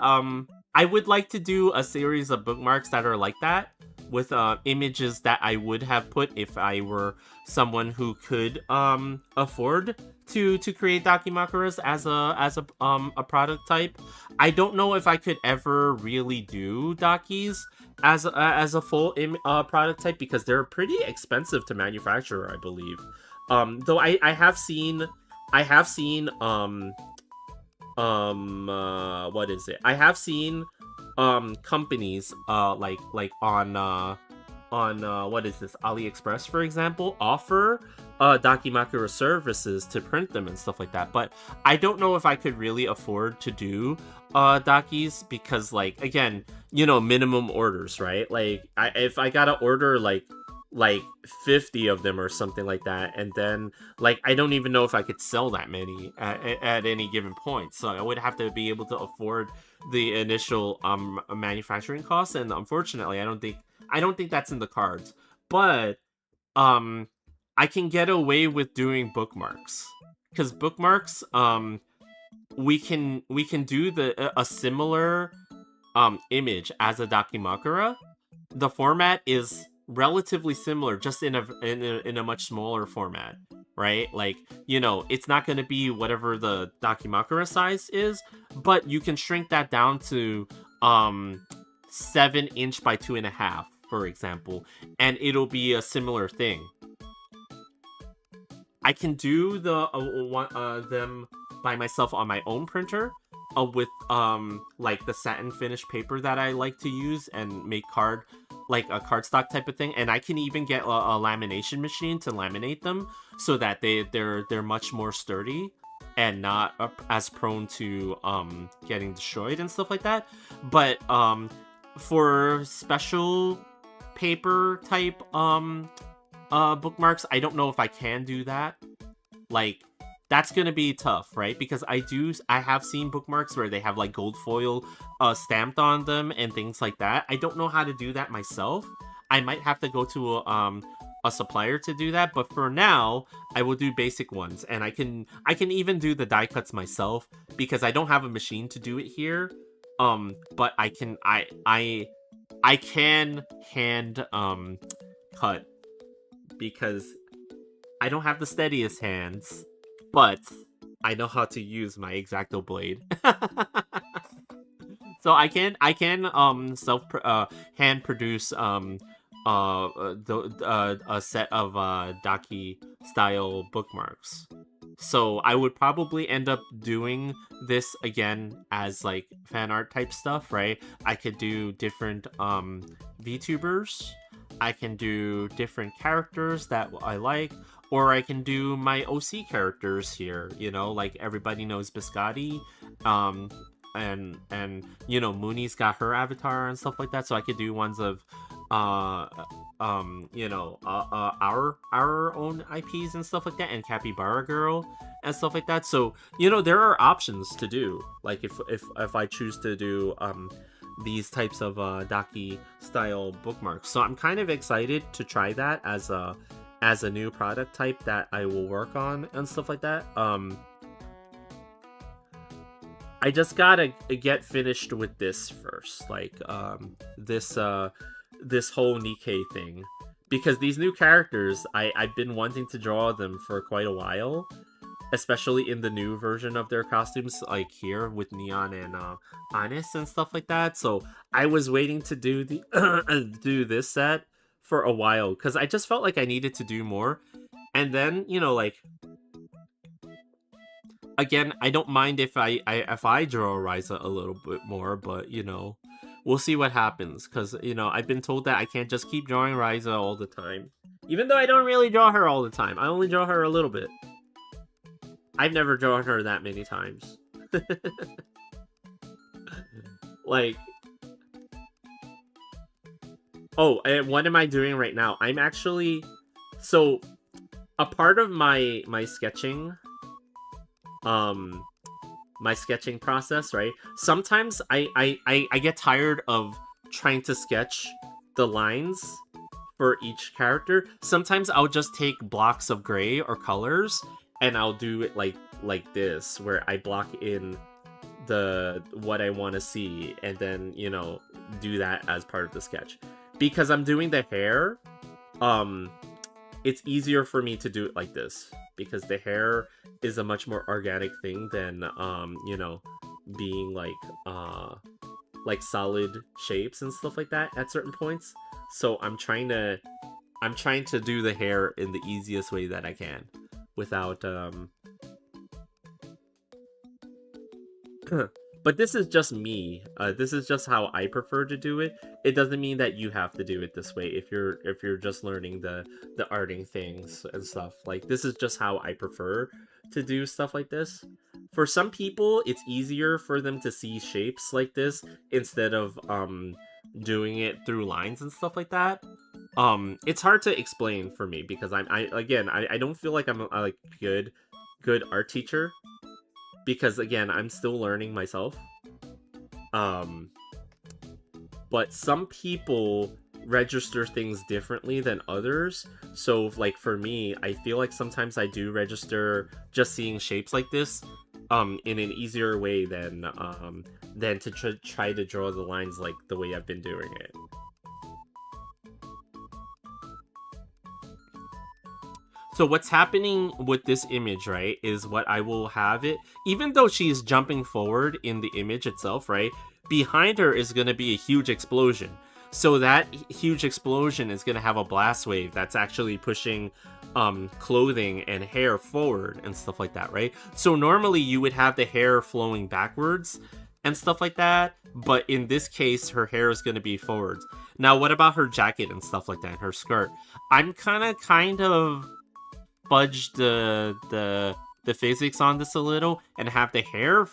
I would like to do a series of bookmarks that are like that, with images that I would have put if I were someone who could afford to create Dakimakuras as a product type. I don't know if I could ever really do Dakis as a full product type, because they're pretty expensive to manufacture, I believe. Though I have seen what is it? I have seen companies like on what is this, AliExpress, for example, offer Dakimakura services to print them and stuff like that. But I don't know if I could really afford to do Dakis, because, like, again, you know, minimum orders, right? Like if I gotta order like 50 of them or something like that, and then like I don't even know if I could sell that many at any given point. So I would have to be able to afford the initial manufacturing costs, and unfortunately I don't think that's in the cards. But I can get away with doing bookmarks, because bookmarks we can do a similar image as a Dakimakura. The format is relatively similar, just in a much smaller format, right? Like, you know, it's not going to be whatever the Dakimakura size is, but you can shrink that down to 7 inch by 2.5, for example, and it'll be a similar thing. I can do them by myself on my own printer, with like the satin finish paper that I like to use and make like a cardstock type of thing, and I can even get a lamination machine to laminate them so that they're much more sturdy and not as prone to getting destroyed and stuff like that. But for special paper type bookmarks, I don't know if I can do that. Like, that's gonna be tough, right? Because I have seen bookmarks where they have like gold foil stamped on them and things like that. I don't know how to do that myself. I might have to go to a supplier to do that, but for now I will do basic ones, and I can even do the die cuts myself because I don't have a machine to do it here. But I can hand cut because I don't have the steadiest hands, but I know how to use my X-Acto blade. So I can hand produce a set of Daki style bookmarks. So I would probably end up doing this again as like fan art type stuff, right? I could do different VTubers. I can do different characters that I like, or I can do my OC characters here, you know, like everybody knows Biscotti, and you know, Mooney's got her avatar and stuff like that, so I could do ones of you know, our own IPs and stuff like that, and Capybara Girl and stuff like that. So, you know, there are options to do, like if I choose to do these types of Daki style bookmarks. So I'm kind of excited to try that as a new product type that I will work on and stuff like that. I just gotta get finished with this first, like this whole Nikkei thing, because these new characters, I've been wanting to draw them for quite a while, especially in the new version of their costumes, like here with Neon and Honest and stuff like that. So I was waiting to do the do this set for a while because I just felt like I needed to do more. And then, you know, like, again, I don't mind if I draw Ryza a little bit more, but, you know, we'll see what happens, because, you know, I've been told that I can't just keep drawing Ryza all the time, even though I don't really draw her all the time. I only draw her a little bit. I've never drawn her that many times. Like, oh, and what am I doing right now? I'm actually, so a part of my sketching, my sketching process, right? Sometimes I get tired of trying to sketch the lines for each character. Sometimes I'll just take blocks of gray or colors and I'll do it like this, where I block in what I want to see, and then, you know, do that as part of the sketch. Because I'm doing the hair, it's easier for me to do it like this, because the hair is a much more organic thing than you know, being like solid shapes and stuff like that at certain points. So I'm trying to do the hair in the easiest way that I can without but this is just me. This is just how I prefer to do it. It doesn't mean that you have to do it this way if you're just learning the arting things and stuff. Like, this is just how I prefer to do stuff like this. For some people, it's easier for them to see shapes like this instead of doing it through lines and stuff like that. It's hard to explain for me because I don't feel like I'm a good art teacher, because again, I'm still learning myself. But some people register things differently than others. So like for me, I feel like sometimes I do register just seeing shapes like this in an easier way than to try to draw the lines like the way I've been doing it. So what's happening with this image, right, is what I will have it, even though she's jumping forward in the image itself, right, behind her is going to be a huge explosion. So that huge explosion is going to have a blast wave that's actually pushing clothing and hair forward and stuff like that, right? So normally you would have the hair flowing backwards and stuff like that, but in this case her hair is going to be forwards. Now what about her jacket and stuff like that, her skirt? I'm kind of fudged the physics on this a little and have the hair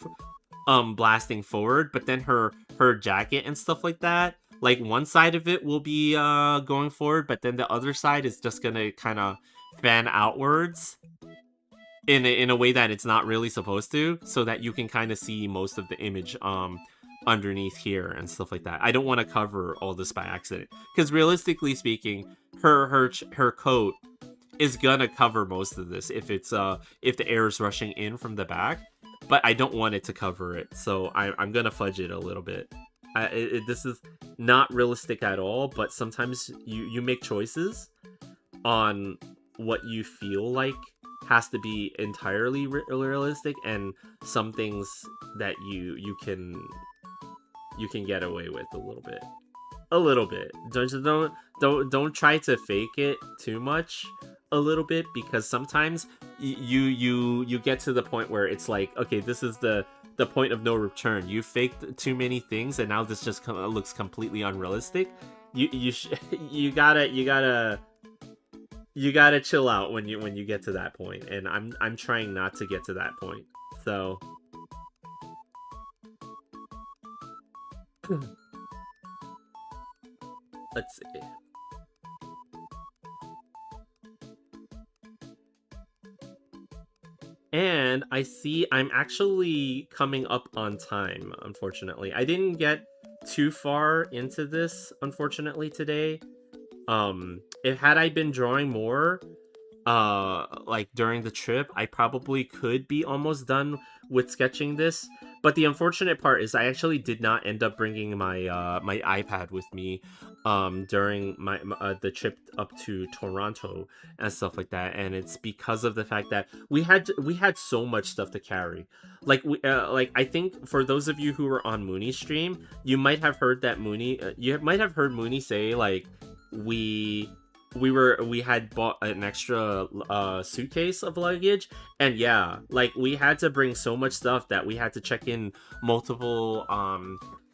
blasting forward, but then her jacket and stuff like that, like one side of it will be going forward, but then the other side is just gonna kind of fan outwards in a way that it's not really supposed to, so that you can kind of see most of the image underneath here and stuff like that. I don't want to cover all this by accident, because realistically speaking, her coat is gonna cover most of this if the air is rushing in from the back, but I don't want it to cover it, so I'm gonna fudge it a little bit. This is not realistic at all, but sometimes you make choices on what you feel like has to be entirely realistic, and some things that you can get away with a little bit. Don't try to fake it too much a little bit, because sometimes you get to the point where it's like, okay, this is the point of no return. You faked too many things, and now this just looks completely unrealistic. You gotta chill out when you get to that point, and I'm trying not to get to that point. So let's see. And I see I'm actually coming up on time, unfortunately. I didn't get too far into this, unfortunately, today. If had I been drawing more, like during the trip, I probably could be almost done with sketching this. But the unfortunate part is I actually did not end up bringing my my iPad with me during my the trip up to Toronto and stuff like that, and it's because of the fact that we had so much stuff to carry. Like like I think for those of you who were on Mooney's stream, you might have heard that you might have heard Mooney say like we had bought an extra suitcase of luggage, and yeah, like we had to bring so much stuff that we had to check in multiple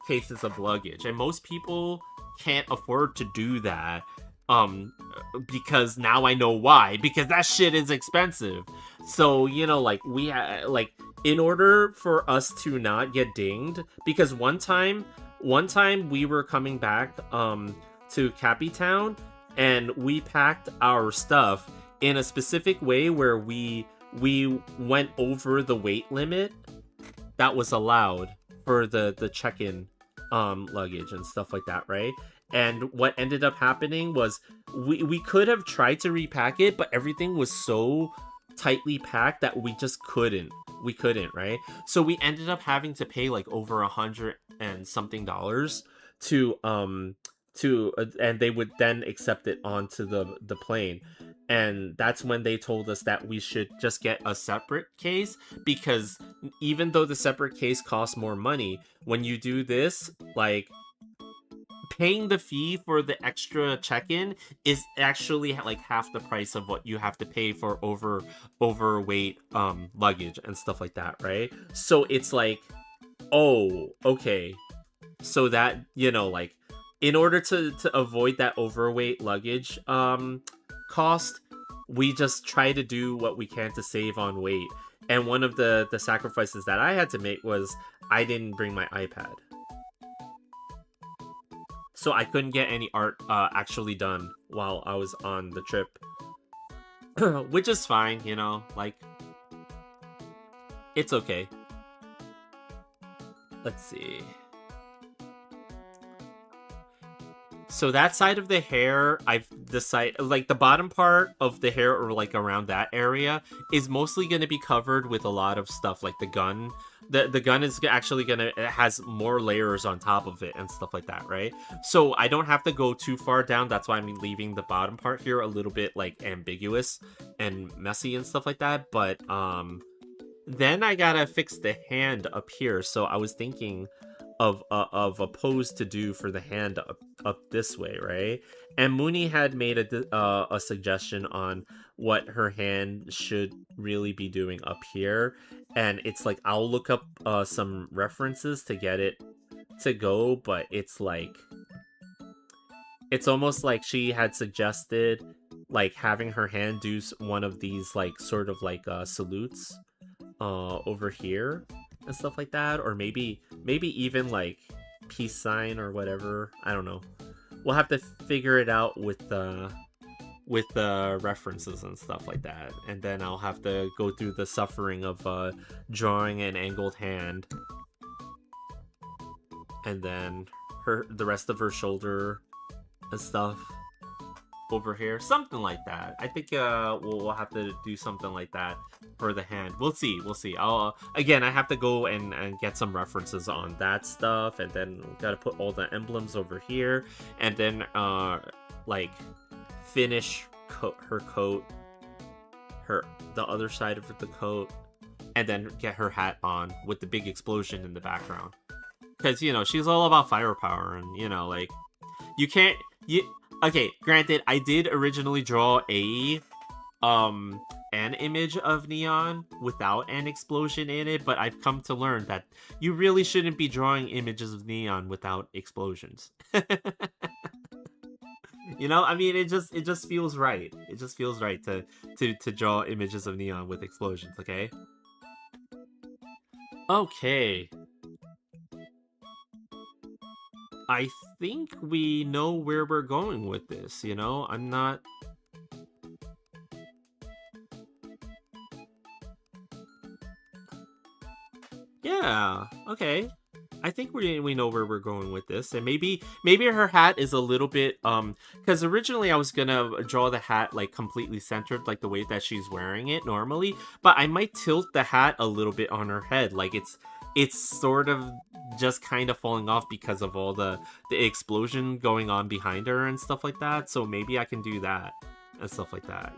cases of luggage, and most people can't afford to do that, because now I know why, because that shit is expensive. So you know, like we like in order for us to not get dinged, because one time we were coming back to Cappy Town, and we packed our stuff in a specific way where we went over the weight limit that was allowed for the check-in luggage and stuff like that, right? And what ended up happening was we could have tried to repack it, but everything was so tightly packed that we just couldn't, right? So we ended up having to pay like over $100 and something to and they would then accept it onto the plane. And that's when they told us that we should just get a separate case, because even though the separate case costs more money, when you do this, like paying the fee for the extra check-in is actually like half the price of what you have to pay for overweight luggage and stuff like that, right? So it's like, oh, okay, so that, you know, like in order to avoid that overweight luggage cost, we just try to do what we can to save on weight. And one of the sacrifices that I had to make was I didn't bring my iPad. So I couldn't get any art actually done while I was on the trip. Which is fine, you know, like, it's okay. Let's see. So that side of the hair, I've decided, like the bottom part of the hair or like around that area is mostly going to be covered with a lot of stuff, like the gun. The gun is actually it has more layers on top of it and stuff like that, right? So I don't have to go too far down. That's why I'm leaving the bottom part here a little bit like ambiguous and messy and stuff like that. But then I gotta fix the hand up here. So I was thinking of a pose to do for the hand up this way, right? And Mooney had made a suggestion on what her hand should really be doing up here, and it's like I'll look up some references to get it to go, but it's like it's almost like she had suggested like having her hand do one of these like sort of like salutes over here and stuff like that, or maybe even like peace sign or whatever. I don't know. We'll have to figure it out with the references and stuff like that, and then I'll have to go through the suffering of drawing an angled hand, and then the rest of her shoulder and stuff over here, something like that. I think we'll have to do something like that for the hand. We'll see. I'll again, I have to go and get some references on that stuff, and then we gotta put all the emblems over here, and then like finish her coat, the other side of the coat, and then get her hat on with the big explosion in the background, because she's all about firepower, and like okay, granted, I did originally draw an image of Neon without an explosion in it, but I've come to learn that you really shouldn't be drawing images of Neon without explosions. I mean, it just feels right. It just feels right to draw images of Neon with explosions, okay? Okay. I think we know where we're going with this, I'm not... Yeah, okay. I think we know where we're going with this, and maybe her hat is a little bit because originally I was gonna draw the hat like completely centered, like the way that she's wearing it normally, but I might tilt the hat a little bit on her head, like it's sort of just kind of falling off because of all the explosion going on behind her and stuff like that. So maybe I can do that and stuff like that,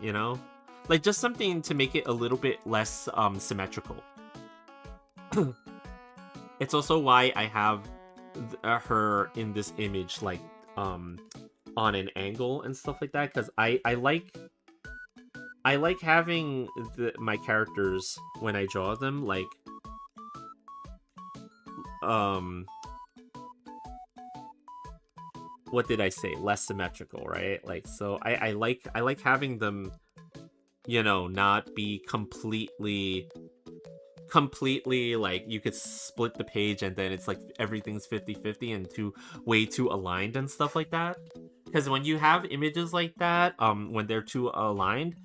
like just something to make it a little bit less symmetrical. It's also why I have her in this image like on an angle and stuff like that, because I like having my characters when I draw them like what did I say? Less symmetrical, right? Like, so I like having them, not be completely like you could split the page and then it's like everything's 50-50 and way too aligned and stuff like that. Because when you have images like that, when they're too aligned,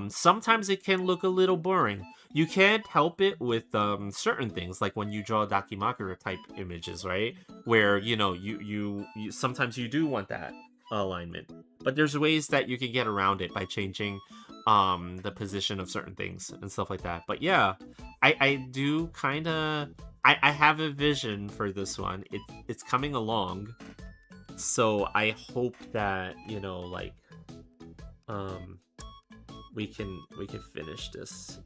sometimes it can look a little boring. You can't help it with certain things, like when you draw Dakimakura type images, right? Where you sometimes you do want that alignment, but there's ways that you can get around it by changing the position of certain things and stuff like that. But yeah, I do kind of I have a vision for this one. It's coming along, so I hope that like we can finish this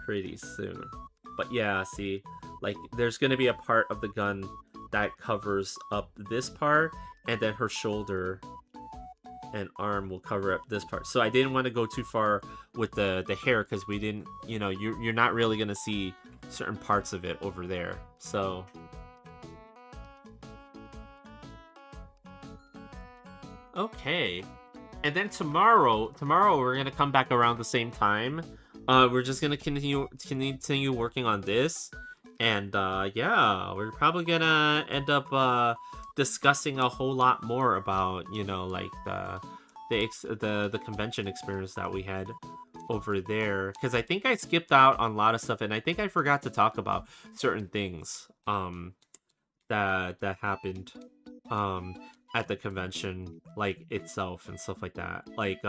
pretty soon. But yeah, see, like there's gonna be a part of the gun that covers up this part, and then her shoulder and arm will cover up this part. So I didn't want to go too far with the hair, because we didn't, you're not really gonna see certain parts of it over there. So okay, and then tomorrow we're gonna come back around the same time. We're just gonna continue working on this, and yeah, we're probably gonna end up discussing a whole lot more about like the convention experience that we had over there, because I think I skipped out on a lot of stuff, and I think I forgot to talk about certain things that happened at the convention like itself and stuff like that, like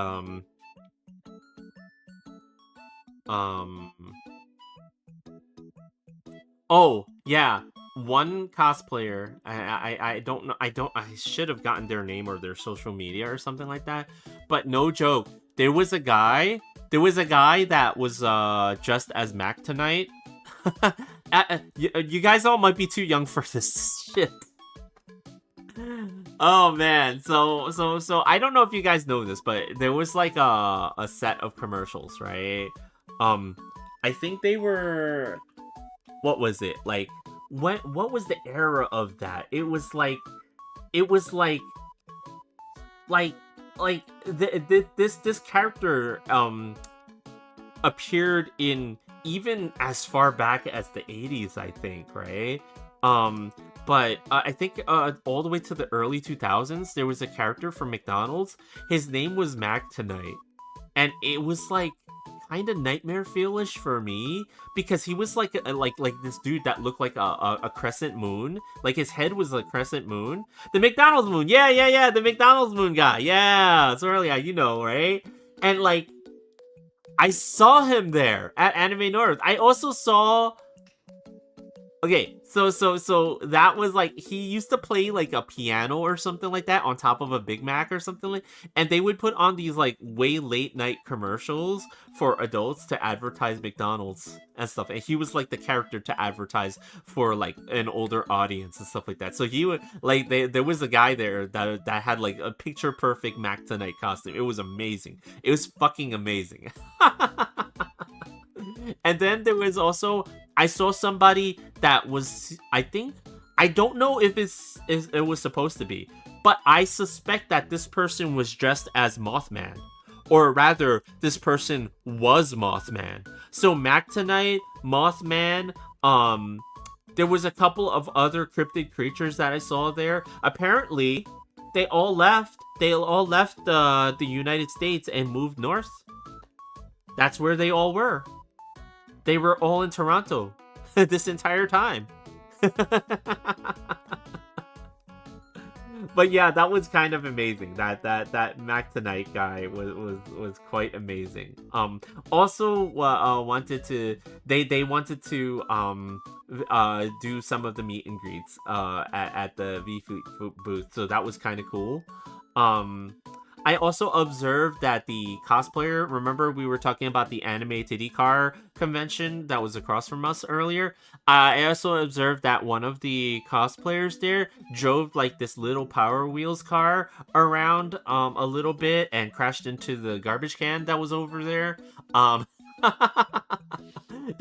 oh yeah, one cosplayer, I don't know, I should have gotten their name or their social media or something like that, but no joke, there was a guy that was dressed as Mac tonight you guys all might be too young for this shit. Oh man, so I don't know if you guys know this, but there was like a set of commercials, right? I think they were, what was it? Like what was the era of that? It was like this character appeared in even as far back as the 80s, I think, right? But I think all the way to the early 2000s, there was a character from McDonald's. His name was Mac Tonight. And it was like kind of nightmare feel-ish for me because he was like this dude that looked like a crescent moon. Like his head was a crescent moon. The McDonald's moon. Yeah, the McDonald's moon guy. Yeah, so yeah, you know, right? And like I saw him there at Anime North. I also saw, okay, so that was like, he used to play like a piano or something like that on top of a Big Mac or something like, and they would put on these like way late night commercials for adults to advertise McDonald's and stuff. And he was like the character to advertise for like an older audience and stuff like that. So he would like, there was a guy there that had like a picture perfect Mac Tonight costume. It was amazing. It was fucking amazing. And then there was also, I saw somebody that was, I don't know if it was supposed to be, but I suspect that this person was dressed as Mothman. Or rather, this person was Mothman. So Mac Tonight, Mothman, there was a couple of other cryptid creatures that I saw there. Apparently, they all left the United States and moved north. That's where they all were. They were all in Toronto this entire time. But yeah, that was kind of amazing. That Mac Tonight guy was quite amazing. Also wanted to they wanted to do some of the meet and greets at the V-Food booth, so that was kind of cool. I also observed that the cosplayer, remember we were talking about the anime titty car convention that was across from us earlier? I also observed that one of the cosplayers there drove like this little Power Wheels car around a little bit and crashed into the garbage can that was over there. There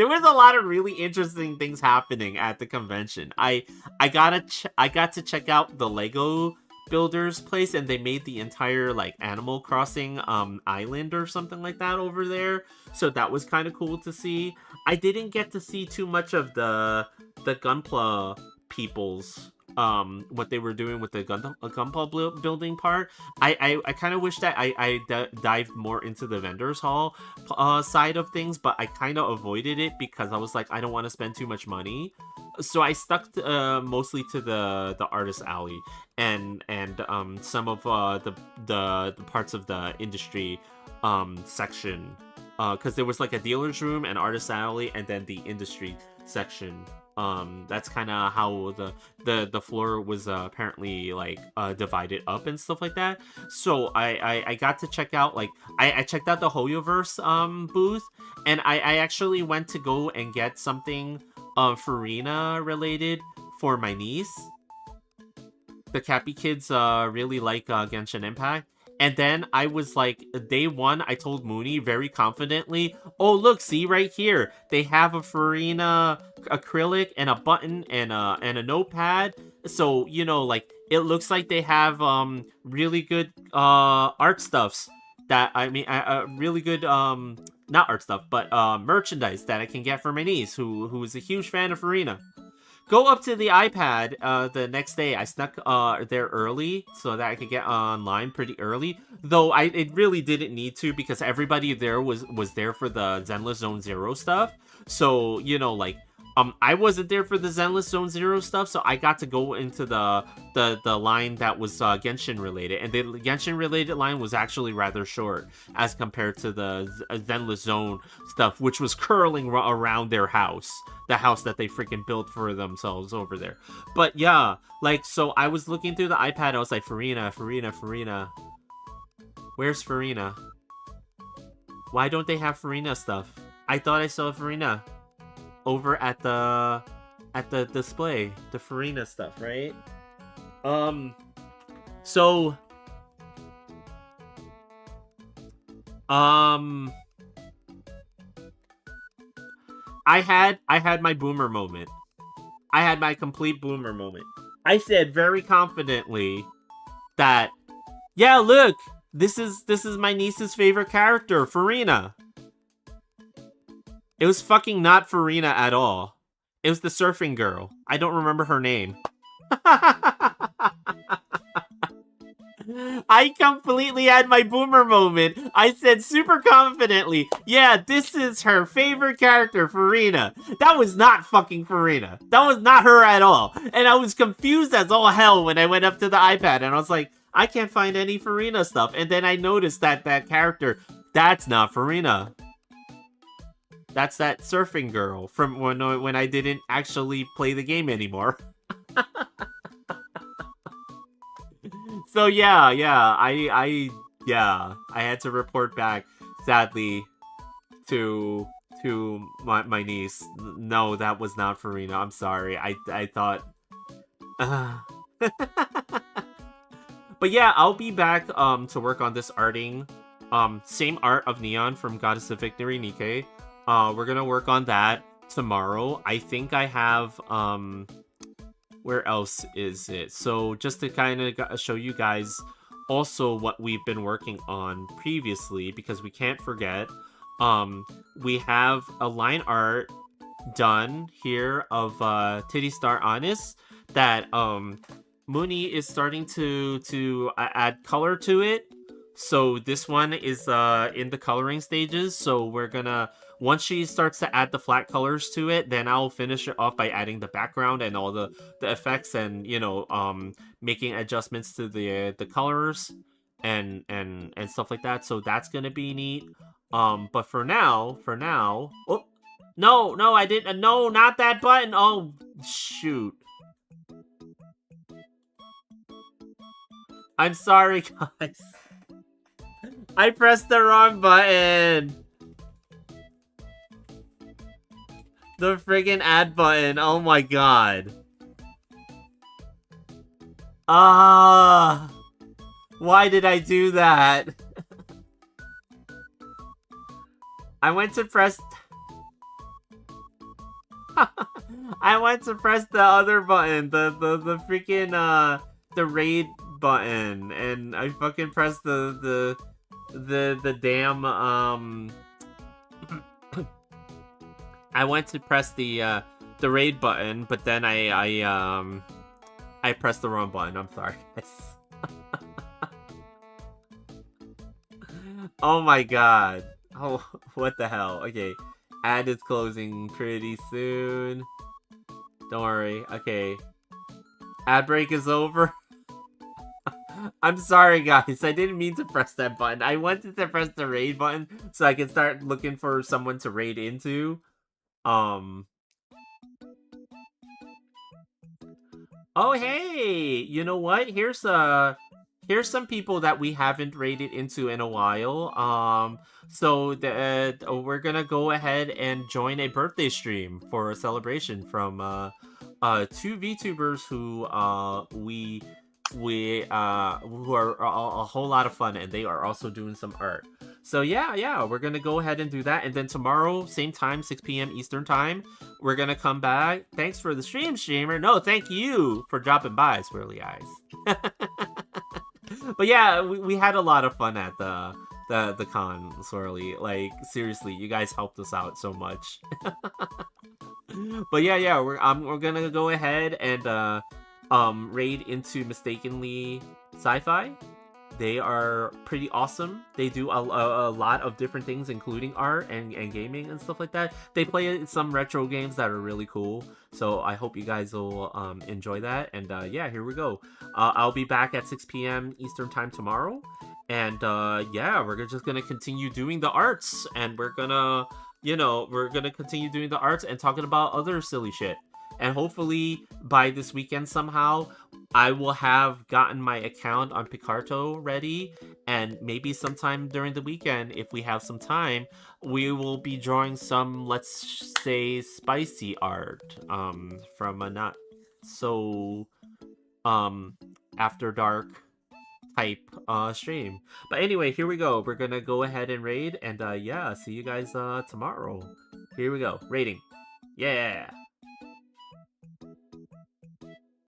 was a lot of really interesting things happening at the convention. I got to check out the Lego builder's place, and they made the entire like Animal Crossing island or something like that over there, so that was kind of cool to see. I didn't get to see too much of the Gunpla people's what they were doing with the Gunpla building part. I kind of wish that I dived more into the vendors hall side of things, but I kind of avoided it because I was like, I don't want to spend too much money. So I stuck to, mostly to the artist alley and some of the parts of the industry section, because there was like a dealer's room and artist alley and then the industry section. That's kind of how the floor was apparently like divided up and stuff like that. So I got to check out, like I checked out the Hoyoverse booth, and I actually went to go and get something Farina related for my niece. The Cappy kids really like Genshin Impact. And then I was like, day one, I told Mooney very confidently, oh, look, see right here. They have a Farina acrylic and a button and a notepad. So, you know, like, it looks like they have really good art stuffs that, I mean, really good, not art stuff, but merchandise that I can get for my niece, who is a huge fan of Farina. Go up to the iPad the next day. I snuck there early so that I could get online pretty early. Though it really didn't need to, because everybody there was there for the Zenless Zone Zero stuff. So, you know, like, I wasn't there for the Zenless Zone Zero stuff, so I got to go into the line that was Genshin related, and the Genshin related line was actually rather short as compared to the Zenless Zone stuff, which was curling around their house, the house that they freaking built for themselves over there. But yeah, like, so I was looking through the iPad, I was like, Farina, where's Farina? Why don't they have Farina stuff? I thought I saw Farina. over at the display, the Farina stuff, right? So I had my boomer moment. I had my complete boomer moment. I said very confidently that, yeah, look, this is my niece's favorite character, Farina. It was fucking not Farina at all. It was the surfing girl. I don't remember her name. I completely had my boomer moment. I said super confidently, yeah, this is her favorite character, Farina. That was not fucking Farina. That was not her at all. And I was confused as all hell when I went up to the iPad and I was like, I can't find any Farina stuff. And then I noticed that character, that's not Farina. That's that surfing girl from when I didn't actually play the game anymore. So yeah, I had to report back, sadly, to my niece. No, that was not Farina. I'm sorry. I thought. But yeah, I'll be back to work on this arting. Same art of Neon from Goddess of Victory, Nikkei. We're gonna work on that tomorrow. I think I have where else is it? So just to kind of show you guys also what we've been working on previously, because we can't forget, we have a line art done here of Titty Star Honest that Mooney is starting to add color to it. So this one is in the coloring stages, so we're gonna, once she starts to add the flat colors to it, then I'll finish it off by adding the background and all the effects and, you know, making adjustments to the colors and stuff like that. So that's gonna be neat. But for now, oh, no, I didn't, no, not that button. Oh, shoot. I'm sorry, guys. I pressed the wrong button. The friggin' add button. Oh my god. Why did I do that? I went to press... I went to press the other button. The freaking, the raid button. And I fucking pressed the damn, I went to press the raid button, but then I pressed the wrong button. I'm sorry, guys. Oh my god. Oh, what the hell? Okay, ad is closing pretty soon. Don't worry. Okay, ad break is over. I'm sorry, guys. I didn't mean to press that button. I wanted to press the raid button so I could start looking for someone to raid into. Oh, hey! You know what? Here's some people that we haven't raided into in a while. So we're gonna go ahead and join a birthday stream for a celebration from two VTubers who who are a whole lot of fun, and they are also doing some art. So yeah, we're gonna go ahead and do that, and then tomorrow, same time, 6 p.m. Eastern time, we're gonna come back. Thanks for the stream, streamer. No, thank you for dropping by, Swirly Eyes. But yeah, we had a lot of fun at the con, Swirly. Like, seriously, you guys helped us out so much. But yeah, we're gonna go ahead and raid into Mistakenly Sci-Fi. They are pretty awesome. They do a lot of different things, including art and gaming and stuff like that. They play some retro games that are really cool. So I hope you guys will enjoy that. And yeah, here we go. I'll be back at 6 p.m. Eastern time tomorrow. And yeah, we're just going to continue doing the arts. And we're going to, we're going to continue doing the arts and talking about other silly shit. And hopefully by this weekend somehow, I will have gotten my account on Picarto ready, and maybe sometime during the weekend, if we have some time, we will be drawing some, let's say, spicy art from a not so um after dark type stream. But anyway, here we go. We're gonna go ahead and raid, and yeah, see you guys tomorrow. Here we go. Raiding. Yeah.